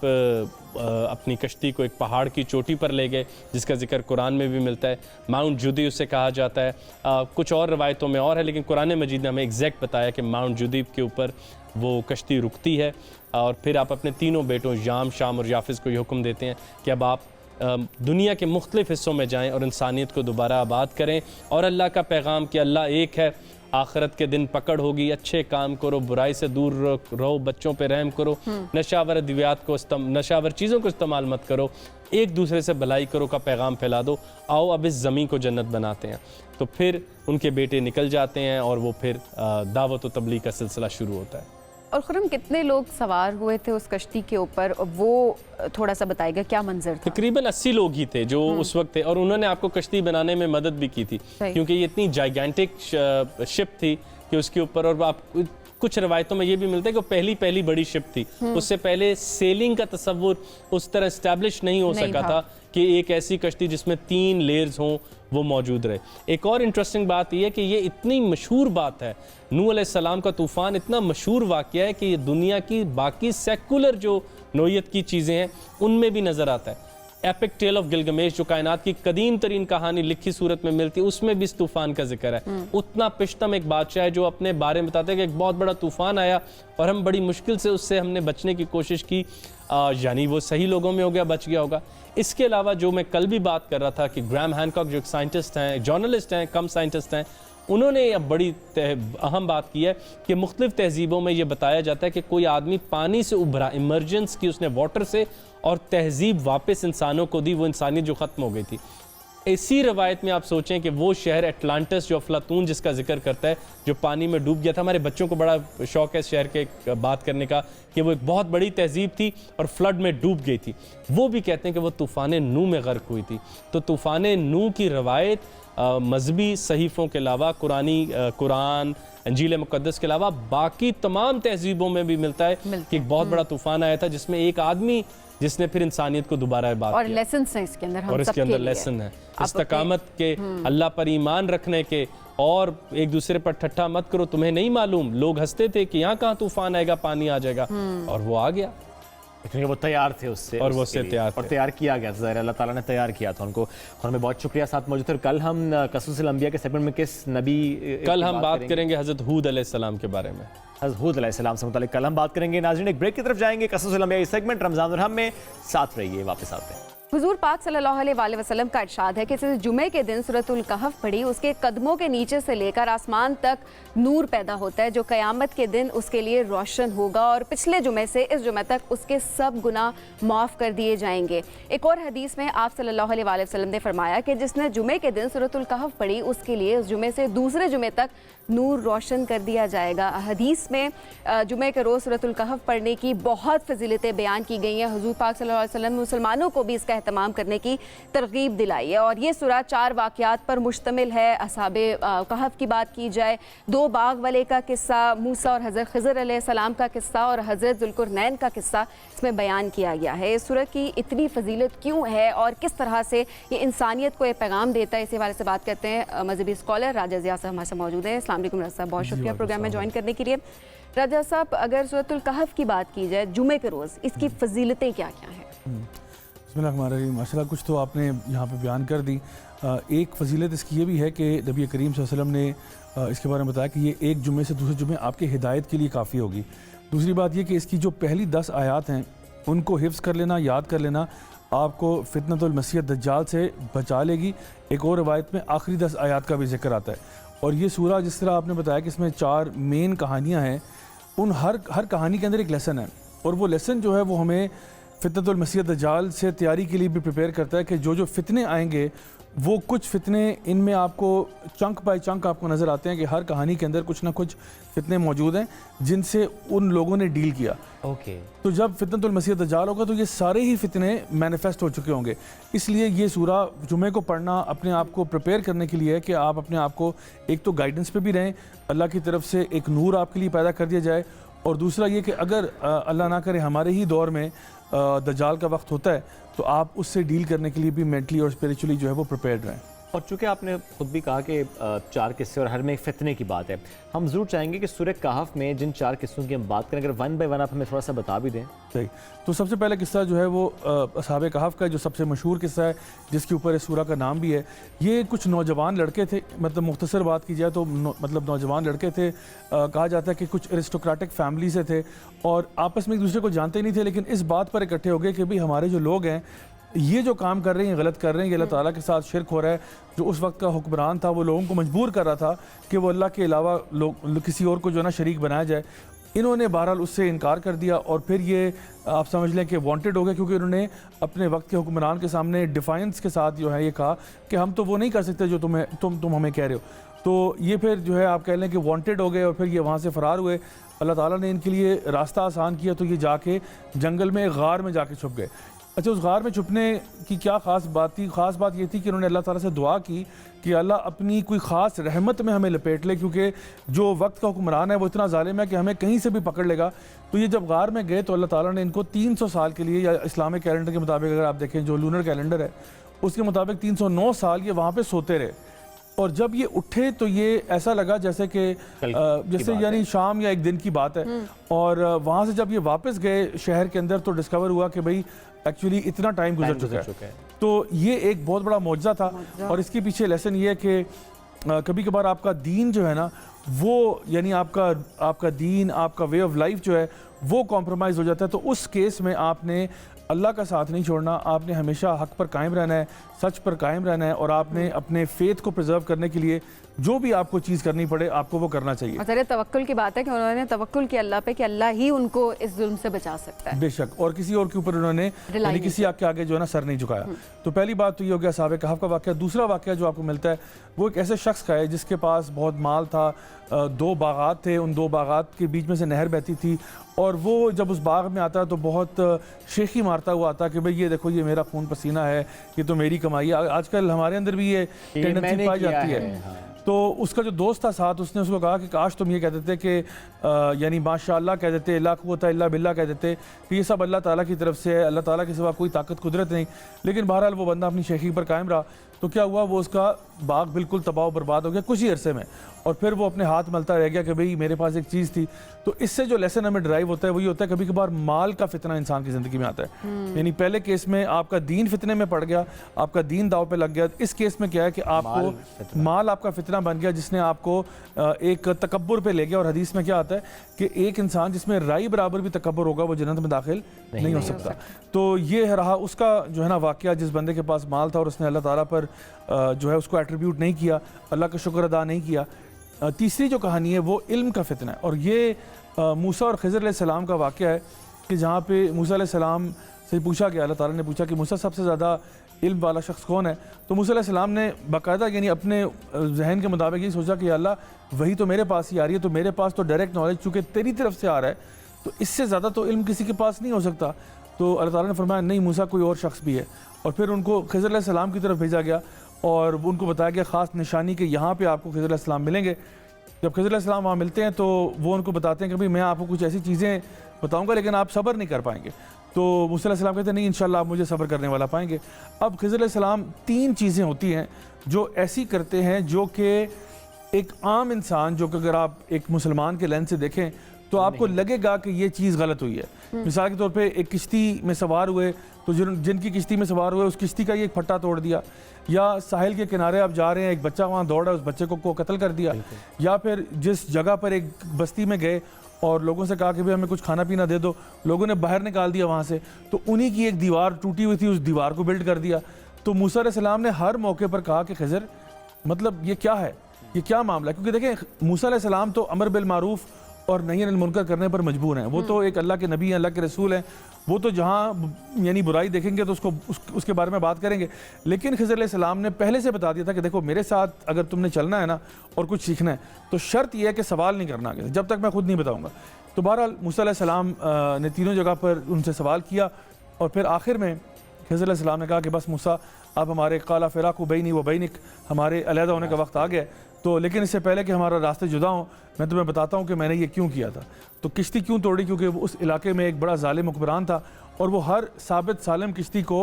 अपनी कश्ती को एक पहाड़ की चोटी पर ले गए, जिसका जिक्र कुरान में भी मिलता है, माउंट जुदी उसे कहा जाता है। कुछ और रवायतों में और है, लेकिन कुरान मजीद ने हमें एग्जैक्ट बताया कि माउंट जुदी के ऊपर वो कश्ती रुकती है। और फिर आप अपने तीनों बेटों याम, शाम और याफिस को ये हुक्म देते हैं कि अब आप दुनिया के मुख्तलिफ़ हिस्सों में जाएं और इंसानियत को दोबारा आबाद करें। और अल्लाह का पैगाम कि अल्लाह एक है, आखिरत के दिन पकड़ होगी, अच्छे काम करो, बुराई से दूर रहो, बच्चों पे रहम करो, नशावर अद्वियात को नशावर चीज़ों को इस्तेमाल मत करो, एक दूसरे से भलाई करो का पैगाम फैला दो। आओ अब इस ज़मीन को जन्नत बनाते हैं। तो फिर उनके बेटे निकल जाते हैं और वो फिर दावत व तबलीग का सिलसिला शुरू होता है। और खुरम कितने लोग सवार हुए थे उस कश्ती के ऊपर, वो थोड़ा सा बताएगा, क्या मंजर था? तकरीबन 80 लोग ही थे जो उस वक्त थे, और उन्होंने आपको कश्ती बनाने में मदद भी की थी, क्योंकि ये इतनी जाइगेंटिक शिप थी कि उसके ऊपर, और आप कुछ रवायतों में ये भी मिलता है कि वो पहली बड़ी शिप थी। उससे पहले सेलिंग का तस्वुर उस तरह इस्टेब्लिश नहीं हो सका था कि एक ऐसी कश्ती जिसमें 3 लेयर्स हों वो मौजूद रहे। एक और इंटरेस्टिंग बात यह है कि ये इतनी मशहूर बात है, नूह अलैहिस्सलाम का तूफ़ान इतना मशहूर वाक़या है कि ये दुनिया की बाकी सेकुलर जो नोयत की चीज़ें हैं उनमें भी नज़र आता है। एपिक टेल ऑफ गिलगमेश जो कायनात की कदीम तरीन कहानी लिखी सूरत में मिलती है, उसमें भी इस तूफ़ान का जिक्र है। उतना पिश्तम एक बादशाह है जो अपने बारे में बताते हैं कि एक बहुत बड़ा तूफ़ान आया और हम बड़ी मुश्किल से उससे हमने बचने की कोशिश की, यानी वो सही लोगों में हो गया, बच गया होगा। इसके अलावा जो मैं कल भी बात कर रहा था कि ग्राहम हैनकॉक जो एक साइंटिस्ट हैं, जर्नलिस्ट हैं, कम साइंटिस्ट हैं, उन्होंने अब बड़ी अहम बात की है कि मुख्तलिफ तहजीबों में ये बताया जाता है कि कोई आदमी पानी से उभरा, इमरजेंस की उसने वाटर से, और तहजीब वापस इंसानों को दी, वो इंसानियत जो ख़त्म हो गई थी। इसी रवायत में आप सोचें कि वो शहर एटलांटिस जो अफलातून जिसका जिक्र करता है, जो पानी में डूब गया था, हमारे बच्चों को बड़ा शौक है इस शहर के बात करने का कि वो एक बहुत बड़ी तहजीब थी और फ्लड में डूब गई थी। वो भी कहते हैं कि वो तूफ़ान नूह में गर्क हुई थी। तो तूफ़ान नूह की रवायत मजहबी सहीफ़ों के अलावा कुरान, अंजील मुक़द्दस के अलावा बाकी तमाम तहजीबों में भी मिलता है कि एक बहुत बड़ा तूफ़ान आया था जिसमें एक आदमी जिसने फिर इंसानियत को दोबारा बात और किया। लेसन है इसके अंदर, हम और इसके अंदर लेसन है इस्तकामत के, अल्लाह पर ईमान रखने के, और एक दूसरे पर ठट्ठा मत करो, तुम्हें नहीं मालूम। लोग हंसते थे कि यहाँ कहाँ तूफान आएगा, पानी आ जाएगा, और वो आ गया, क्योंकि वो तैयार थे उससे, और वो उससे तैयार थे, और तैयार किया गया था, ज़ाहिर अल्लाह ताला ने तैयार किया था उनको। और हमें बहुत शुक्रिया साथ मौजूद थे। और कल हम क़ससूल अंबिया के सेगमेंट में किस नबी, कल हम बात करेंगे हज़रत हूद अलैहिस्सलाम के बारे में। हज़रत हूद अलैहिस्सलाम से मुतालिक कल हम बात करेंगे। नाज़रीन एक ब्रेक की तरफ जाएंगे। क़ससूल अंबिया सेगमेंट रमज़ान और हम में साथ रहिए, वापस आते हैं। हुजूर पाक सल्लल्लाहु अलैहि वसल्लम का इरशाद है कि जिस जुमे के दिन सूरतुल कहफ पढ़ी, उसके कदमों के नीचे से लेकर आसमान तक नूर पैदा होता है जो क़यामत के दिन उसके लिए रोशन होगा, और पिछले जुमे से इस जुमे तक उसके सब गुनाह माफ़ कर दिए जाएंगे। एक और हदीस में आप सल्लल्लाहु अलैहि वसल्लम ने फरमाया कि जिसने जुमे के दिन सूरतुल कहफ पढ़ी, उसके लिए उस जुमे से दूसरे जुमे तक नूर रोशन कर दिया जाएगा। हदीस में जुमे के रोज़ सूरतुल कहफ पढ़ने की बहुत फजीलतें बयान की गई हैं। हुजूर पाक सल्लल्लाहु अलैहि वसल्लम मुसलमानों को भी इसका एहतमाम करने की तरगीब दिलाई है, और ये सूरह 4 वाक़यात पर मुश्तमिल है। असहाबे कहफ की बात की जाए, 2 बाग वाले का किस्सा, मूसा और हज़रत खिज़र अलैहिस्सलाम का किस्सा, और हज़रत ज़ुल्क़ुरनैन का किस्सा इसमें बयान किया गया है। इस सूरह की इतनी फजीलत क्यों है और किस तरह से ये इंसानियत को एक पैगाम देता है, इसी बारे से बात करते हैं। मजहबी स्कॉलर राजा ज़िया साहब हमारे साथ मौजूद है। अस्सलाम वालेकुम राजा साहब, बहुत शुक्रिया प्रोग्राम में ज्वाइन करने के लिए। राजा साहब, अगर सूरतुल कहफ की बात की जाए जुमे के रोज़, इसकी फजीलतें क्या क्या हैं? बिस्मिल्लाहिर्रहमानिर्रहीम, माशाल्लाह कुछ तो आपने यहाँ पे बयान कर दी। एक फ़जीलत इसकी ये भी है कि नबी करीम सल्लल्लाहु अलैहि वसल्लम ने इसके बारे में बताया कि ये एक जुमे से दूसरे जुमे आपके हिदायत के लिए काफ़ी होगी। दूसरी बात ये कि इसकी जो पहली 10 आयात हैं उनको हिफ्ज़ कर लेना, याद कर लेना, आपको फितनतुल मसीह दज्जाल से बचा लेगी। एक और रवायत में आखिरी 10 आयात का भी जिक्र आता है। और ये सूरा जिस तरह आपने बताया कि इसमें 4 मेन कहानियाँ हैं, उन हर कहानी के अंदर एक लेसन है, और वो लेसन जो है वो हमें फितनतुल मसीह दज्जाल से तैयारी के लिए भी प्रिपेयर करता है कि जो फितने आएंगे, वो कुछ फितने इनमें आपको चंक बाय चंक आपको नज़र आते हैं कि हर कहानी के अंदर कुछ ना कुछ फितने मौजूद हैं जिनसे उन लोगों ने डील किया। तो जब फितनतुल मसीह दज्जाल होगा तो ये सारे ही फितने मैनिफेस्ट हो चुके होंगे। इसलिए ये सूरा जुमे को पढ़ना अपने आप को प्रिपेयर करने के लिए है कि आप अपने आप को एक तो गाइडेंस पे भी रहें, अल्लाह की तरफ से एक नूर आपके लिए पैदा कर दिया जाए, और दूसरा ये कि अगर अल्लाह ना करे हमारे ही दौर में दज्जाल का वक्त होता है तो आप उससे डील करने के लिए भी मेंटली और स्पिरिचुअली जो है वो प्रिपेयर्ड रहें। और चूँकि आपने खुद भी कहा कि 4 किस्से और हर में एक फितने की बात है, हम ज़रूर चाहेंगे कि सूरह कहफ में जिन 4 किस्सों की हम बात करें, अगर वन बाय वन आप हमें थोड़ा सा बता भी दें। सही, तो सबसे पहला किस्सा जो है वो असहाबे कहफ का जो सबसे मशहूर किस्सा है, जिसके ऊपर इस सूरा का नाम भी है। ये कुछ नौजवान लड़के थे, मतलब मुख्तसर बात की जाए तो मतलब नौजवान लड़के थे, कहा जाता है कि कुछ एरिस्टोक्रेटिक फैमिली से थे और आपस में एक दूसरे को जानते नहीं थे, लेकिन इस बात पर इकट्ठे हो गए कि भाई हमारे जो लोग हैं ये जो काम कर रहे हैं गलत कर रहे हैं, ये अल्लाह ताला के साथ शिरक हो रहा है। जो उस वक्त का हुक्मरान था वो लोगों को मजबूर कर रहा था कि वो अल्लाह के अलावा लोग किसी और को जो है ना शरीक बनाया जाए। इन्होंने बहरहाल उससे इनकार कर दिया और फिर ये आप समझ लें कि वांटेड हो गए, क्योंकि उन्होंने अपने वक्त के हुक्मरान के सामने डिफाइंस के साथ जो है ये कहा कि हम तो वो नहीं कर सकते जो तुम हमें कह रहे हो। तो ये फिर जो है आप कह लें कि वांटेड हो गए और फिर ये वहाँ से फ़रार हुए। अल्लाह ताला ने इनके लिए रास्ता आसान किया, तो ये जाके जंगल में गार में जाके छुप गए। अच्छा, उस गार में छुपने की क्या ख़ास बात थी? ख़ास बात ये थी कि उन्होंने अल्लाह ताला से दुआ की कि अल्लाह अपनी कोई ख़ास रहमत में हमें लपेट ले, क्योंकि जो वक्त का हुक्मरान है वो इतना ज़ालिम है कि हमें कहीं से भी पकड़ लेगा। तो ये जब गार में गए तो अल्लाह ताला ने इनको 300 साल के लिए, या इस्लामिक कैलेंडर के मुताबिक अगर आप देखें जो लूनर कैलेंडर है उसके मुताबिक 309 साल ये वहाँ पर सोते रहे। और जब ये उठे तो ये ऐसा लगा जैसे कि जैसे यानी शाम या एक दिन की बात है। और वहाँ से जब ये वापस गए शहर के अंदर तो डिस्कवर हुआ कि भाई एक्चुअली इतना टाइम गुजर चुका है। तो ये एक बहुत बड़ा मौजज़ा था। और इसके पीछे लेसन ये है कि कभी कभार आपका दीन जो है ना वो यानी आपका दीन, आपका वे ऑफ लाइफ जो है वो कॉम्प्रोमाइज़ हो जाता है। तो उस केस में आपने अल्लाह का साथ नहीं छोड़ना, आपने हमेशा हक पर कायम रहना है, सच पर कायम रहना है, और आपने अपने फेथ को प्रिजर्व करने के लिए जो भी आपको चीज़ करनी पड़े आपको वो करना चाहिए। और ज़रा तवक्कुल की बात है कि उन्होंने तवक्कुल किया अल्लाह पे कि अल्लाह ही उनको इस जुल्म से बचा सकता है। बेशक, और किसी और के ऊपर उन्होंने यानी किसी के आगे जो है ना सर नहीं झुकाया। तो पहली बात तो ये हो गया साहब कहफ का वाक़या। दूसरा वाक़या जो आपको मिलता है वो एक ऐसे शख्स का है जिसके पास बहुत माल था, 2 बागात थे, उन 2 बागात के बीच में से नहर बहती थी, और वो जब उस बाग में आता तो बहुत शेखी मारता हुआ आता कि भाई ये देखो ये मेरा खून पसीना है, ये तो मेरी कमाई है। आजकल हमारे अंदर भी ये टेंडेंसी पाई जाती है। तो उसका जो दोस्त था साथ, उसने उसको कहा कि काश तुम ये कह देते कि यानी माशाअल्लाह कह देते, ला कुव्वता इल्ला बिल्लाह कह देते कि ये सब अल्लाह ताला की तरफ से है, अल्लाह ताला के सिवा कोई ताकत कुदरत नहीं। लेकिन बहरहाल वो बंदा अपनी शेखी पर कायम रहा। तो क्या हुआ, वो उसका बाग बिल्कुल तबाह बर्बाद हो गया कुछ ही अरसे में, और फिर वो अपने हाथ मलता रह गया कि भाई मेरे पास एक चीज़ थी। तो इससे जो लेसन हमें ड्राइव होता है वो ये होता है कभी कभार माल का फितना इंसान की ज़िंदगी में आता है। यानी पहले केस में आपका दीन फितने में पड़ गया, आपका दीन दाव पे लग गया। इस केस में क्या है कि आपको माल आपका फितना बन गया जिसने आपको एक तकब्बुर पे ले गया। और हदीस में क्या आता है कि एक इंसान जिसमें राई बराबर भी तकब्बुर होगा वो जन्नत में दाखिल नहीं हो सकता। तो ये रहा उसका जो है ना वाक़या, जिस बंदे के पास माल था और उसने अल्लाह ताला पर जो है उसको एट्रीब्यूट नहीं किया, अल्लाह का शुक्र अदा नहीं किया। तीसरी जो कहानी है वो इल्म का फितना है, और ये मूसा और खिज़र अलैहिस्सलाम का वाक़या है कि जहाँ पे मूसा अलैहिस्सलाम से पूछा गया, अल्लाह ताला ने पूछा कि मूसा सबसे ज़्यादा इल्म वाला शख्स कौन है? तो मूसा अलैहिस्सलाम ने बाकायदा यानी अपने जहन के मुताबिक ये सोचा कि अल्लाह वही तो मेरे पास ही आ रही है, तो मेरे पास तो डायरेक्ट नॉलेज चूँकि तेरी तरफ से आ रहा है तो इससे ज़्यादा तो इल्म किसी के पास नहीं हो सकता। तो अल्लाह ताला ने फरमाया नहीं मूसा, कोई और शख्स भी है। और फिर उनको खिज़र अलैहिस्सलाम की तरफ भेजा गया और उनको बताया गया ख़ास निशानी कि यहाँ पे आपको खिज़र अलैहिस्सलाम मिलेंगे। जब खिज़र अलैहिस्सलाम वहाँ मिलते हैं तो वो उनको बताते हैं कि भाई मैं आपको कुछ ऐसी चीज़ें बताऊँगा लेकिन आप सब्र नहीं कर पाएंगे। तो मूसा अलैहिस्सलाम कहते हैं नहीं इंशाल्लाह आप मुझे सब्र करने वाला पाएंगे। अब खिज़र अलैहिस्सलाम 3 चीज़ें होती हैं जो ऐसी करते हैं जो कि एक आम इंसान, जो कि अगर आप एक मुसलमान के लेंस से देखें तो आपको लगेगा कि ये चीज़ गलत हुई है। मिसाल के तौर पे एक किश्ती में सवार हुए तो जिनकी किश्ती में सवार हुए उस किश्ती का ही एक फट्टा तोड़ दिया, या साहिल के किनारे आप जा रहे हैं एक बच्चा वहाँ दौड़ा उस बच्चे को कत्ल कर दिया, या फिर जिस जगह पर एक बस्ती में गए और लोगों से कहा कि भाई हमें कुछ खाना पीना दे दो, लोगों ने बाहर निकाल दिया वहाँ से, तो उन्हीं की एक दीवार टूटी हुई थी उस दीवार को बिल्ड कर दिया। तो मूसा अलैहिस्सलाम ने हर मौके पर कहा कि खिज़र मतलब ये क्या है, ये क्या मामला है? क्योंकि देखें मूसा अलैहिस्सलाम तो अमर बिल मारूफ और नही अनिल मुनकर करने पर मजबूर हैं। वो तो एक अल्लाह के नबी हैं, अल्लाह के रसूल हैं, वो तो जहाँ यानी बुराई देखेंगे तो उसके बारे में बात करेंगे। लेकिन खिज़र अलैहिस्सलाम ने पहले से बता दिया था कि देखो मेरे साथ अगर तुमने चलना है ना और कुछ सीखना है तो शर्त यह है कि सवाल नहीं करना आगे जब तक मैं खुद नहीं बताऊँगा। तो बहरहाल मूसा अलैहिस्सलाम ने तीनों जगह पर उनसे सवाल किया और फिर आखिर में खिज़र अलैहिस्सलाम ने कहा कि बस मूसा अब हमारे काला फ़िराक़ु बैनी व बैनिक, हमारे अलहदा होने का वक्त आ गया। तो लेकिन इससे पहले कि हमारा रास्ते जुदा हों मैं तुम्हें बताता हूँ कि मैंने ये क्यों किया था। तो किश्ती क्यों तोड़ी? क्योंकि उस इलाके में एक बड़ा जालिम हुक्मरान था और वो हर साबित सालिम किश्ती को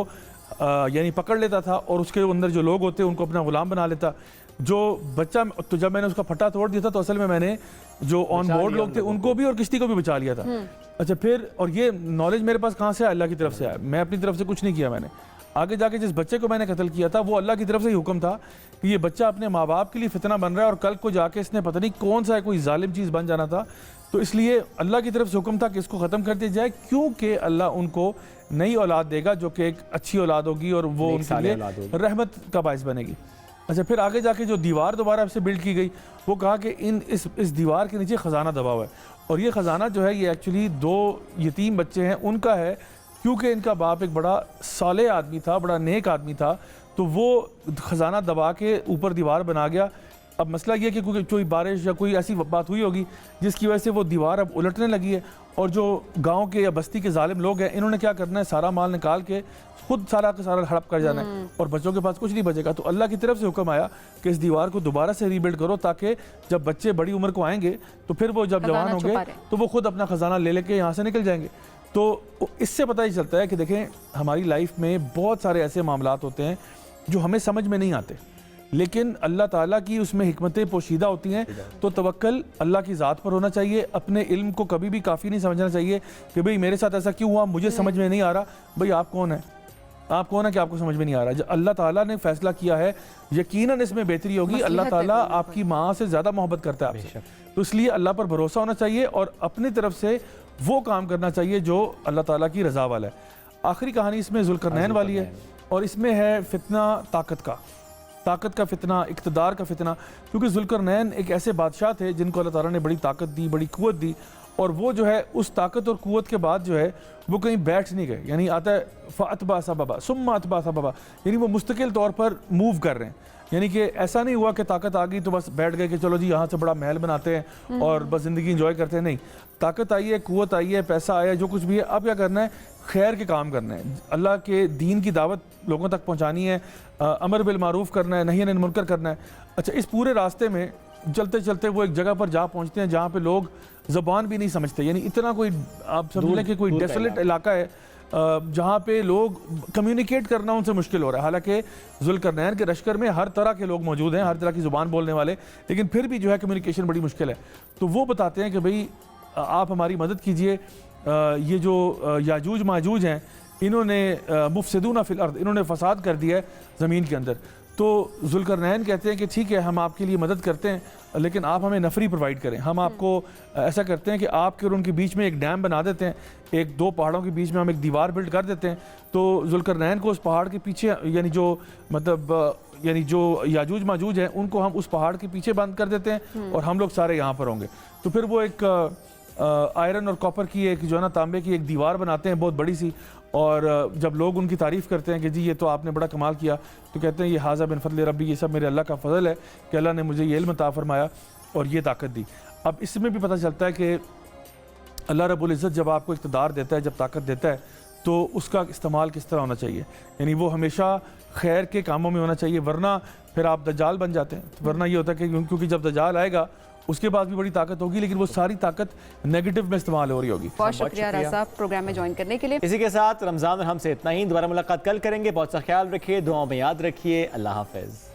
यानी पकड़ लेता था और उसके अंदर जो लोग होते उनको अपना गुलाम बना लेता। जो बच्चा तो जब मैंने उसका फट्टा तोड़ दिया था तो असल में मैंने जो ऑन बोर्ड लोग थे उनको भी और किश्ती को भी बचा लिया था। अच्छा फिर और ये नॉलेज मेरे पास कहाँ से आया? अल्लाह की तरफ से आया, मैं अपनी तरफ से कुछ नहीं किया मैंने। आगे जाके जिस बच्चे को मैंने कत्ल किया था वो अल्लाह की तरफ से ही हुक्म था कि ये बच्चा अपने माँ बाप के लिए फितना बन रहा है और कल को जाके इसने पता नहीं कौन सा कोई जालिम चीज़ बन जाना था, तो इसलिए अल्लाह की तरफ से हुक्म था कि इसको ख़त्म कर दिया जाए, क्योंकि अल्लाह उनको नई औलाद देगा जो कि एक अच्छी औलाद होगी और वो उनके लिए रहमत का बायस बनेगी। अच्छा, फिर आगे जाके जो दीवार दोबारा से बिल्ड की गई, वो कहा कि इस दीवार के नीचे ख़जाना दबा हुआ है, और ये ख़जाना जो है ये एक्चुअली 2 यतीम बच्चे हैं उनका है, क्योंकि इनका बाप एक बड़ा साले आदमी था, बड़ा नेक आदमी था, तो वो ख़जाना दबा के ऊपर दीवार बना गया। अब मसला ये कि कोई बारिश या कोई ऐसी बात हुई होगी जिसकी वजह से वो दीवार अब उलटने लगी है, और जो गांव के या बस्ती के जालिम लोग हैं इन्होंने क्या करना है, सारा माल निकाल के खुद सारा का सारा हड़प कर जाना है और बच्चों के पास कुछ नहीं बचेगा। तो अल्लाह की तरफ से हुक्म आया कि इस दीवार को दोबारा से रीबिल्ड करो, ताकि जब बच्चे बड़ी उम्र को आएंगे तो फिर वो जब जवान होंगे तो वो खुद अपना ख़जाना ले लेके यहाँ से निकल जाएंगे। तो इससे पता ही चलता है कि देखें, हमारी लाइफ में बहुत सारे ऐसे मामलात होते हैं जो हमें समझ में नहीं आते, लेकिन अल्लाह ताला की उसमें हिकमतें पोशीदा होती हैं। तो तवक्ल अल्लाह की ज़ात पर होना चाहिए। अपने इल्म को कभी भी काफ़ी नहीं समझना चाहिए कि भाई मेरे साथ ऐसा क्यों हुआ, मुझे समझ में नहीं आ रहा। भाई आप कौन है, आप कौन है कि आपको समझ में नहीं आ रहा? जब अल्लाह ताला ने फैसला किया है, यकीनन इसमें बेहतरी होगी। अल्लाह ताला आपकी माँ से ज़्यादा मोहब्बत करता है आपसे, तो इसलिए अल्लाह पर भरोसा होना चाहिए और अपनी तरफ से वो काम करना चाहिए जो अल्लाह ताला की रज़ा वाला है। आखिरी कहानी इसमें ज़ुल्करनैन वाली है, और इसमें है फितना ताकत का फितना, इक़्तिदार का फितना, क्योंकि ज़ुल्करनैन एक ऐसे बादशाह थे जिनको अल्लाह ताला ने बड़ी ताकत दी, बड़ी क़ुव्वत दी, और वो जो है उस ताकत और क़ुव्वत के बाद जो है वो कहीं बैठ नहीं गए। यानी आता है फ़अतबा सबबा सुम्मा अतबा सबबा, यानी वो मुस्तकिल तौर पर मूव कर रहे हैं। यानी कि ऐसा नहीं हुआ कि ताकत आ गई तो बस बैठ गए कि चलो जी यहाँ से बड़ा महल बनाते हैं और बस ज़िंदगी इंजॉय करते हैं। नहीं, ताकत आई है, क़ुव्वत आई है, पैसा आया, जो कुछ भी है, अब क्या करना है, खैर के काम करने हैं, अल्लाह के दीन की दावत लोगों तक पहुँचानी है, अमर बिल मारूफ करना है, नही अनिल मुनकर करना है। अच्छा, इस पूरे रास्ते में चलते चलते वो एक जगह पर जा पहुँचते हैं जहाँ पे लोग ज़बान भी नहीं समझते, यानी इतना कोई आप समझ लें कि कोई डेसोलेट इलाका है जहाँ पे लोग कम्युनिकेट करना उनसे मुश्किल हो रहा है। हालांकि ज़ुल्करनैन के लश्कर में हर तरह के लोग मौजूद हैं, हर तरह की ज़ुबान बोलने वाले, लेकिन फिर भी जो है कम्युनिकेशन बड़ी मुश्किल है। तो वो बताते हैं कि भाई आप हमारी मदद कीजिए, ये जो याजूज माजूज हैं इन्होंने मुफसिदूना फिल अर्द, इन्होंने फसाद कर दिया है ज़मीन के अंदर। तो ज़ुल्करनैन कहते हैं कि ठीक है, हम आपके लिए मदद करते हैं, लेकिन आप हमें नफरी प्रोवाइड करें। हम आपको ऐसा करते हैं कि आपके और उनके बीच में एक डैम बना देते हैं, एक 2 पहाड़ों के बीच में हम एक दीवार बिल्ड कर देते हैं। तो ज़ुल्करनैन को उस पहाड़ के पीछे, यानी जो याजूज माजूज हैं उनको हम उस पहाड़ के पीछे बंद कर देते हैं और हम लोग सारे यहाँ पर होंगे। तो फिर वो एक आयरन और कॉपर की एक जो है ना तांबे की एक दीवार बनाते हैं बहुत बड़ी सी, और जब लोग उनकी तारीफ़ करते हैं कि जी ये तो आपने बड़ा कमाल किया, तो कहते हैं ये हाज़ा बिन फज़ल रब्बी, ये सब मेरे अल्लाह का फ़ज़ल है कि अल्लाह ने मुझे ये इल्म अता फरमाया और ये ताकत दी। अब इसमें भी पता चलता है कि अल्लाह रब्बुल इज़्ज़त जब आपको इक़्तिदार देता है, जब ताकत देता है, तो उसका इस्तेमाल किस तरह होना चाहिए, यानी वो हमेशा खैर के कामों में होना चाहिए, वरना फिर आप दज्जाल बन जाते हैं। तो वरना ये होता है कि क्योंकि जब दज्जाल आएगा उसके पास भी बड़ी ताकत होगी, लेकिन वो सारी ताकत नेगेटिव में इस्तेमाल हो रही होगी। बहुत शुक्रिया राज साहब प्रोग्राम में ज्वाइन करने के लिए। इसी के साथ रमज़ान और हमसे इतना ही, दोबारा मुलाकात कल करेंगे। बहुत सा ख्याल रखिए, दुआओं में याद रखिए। अल्लाह हाफ़िज़।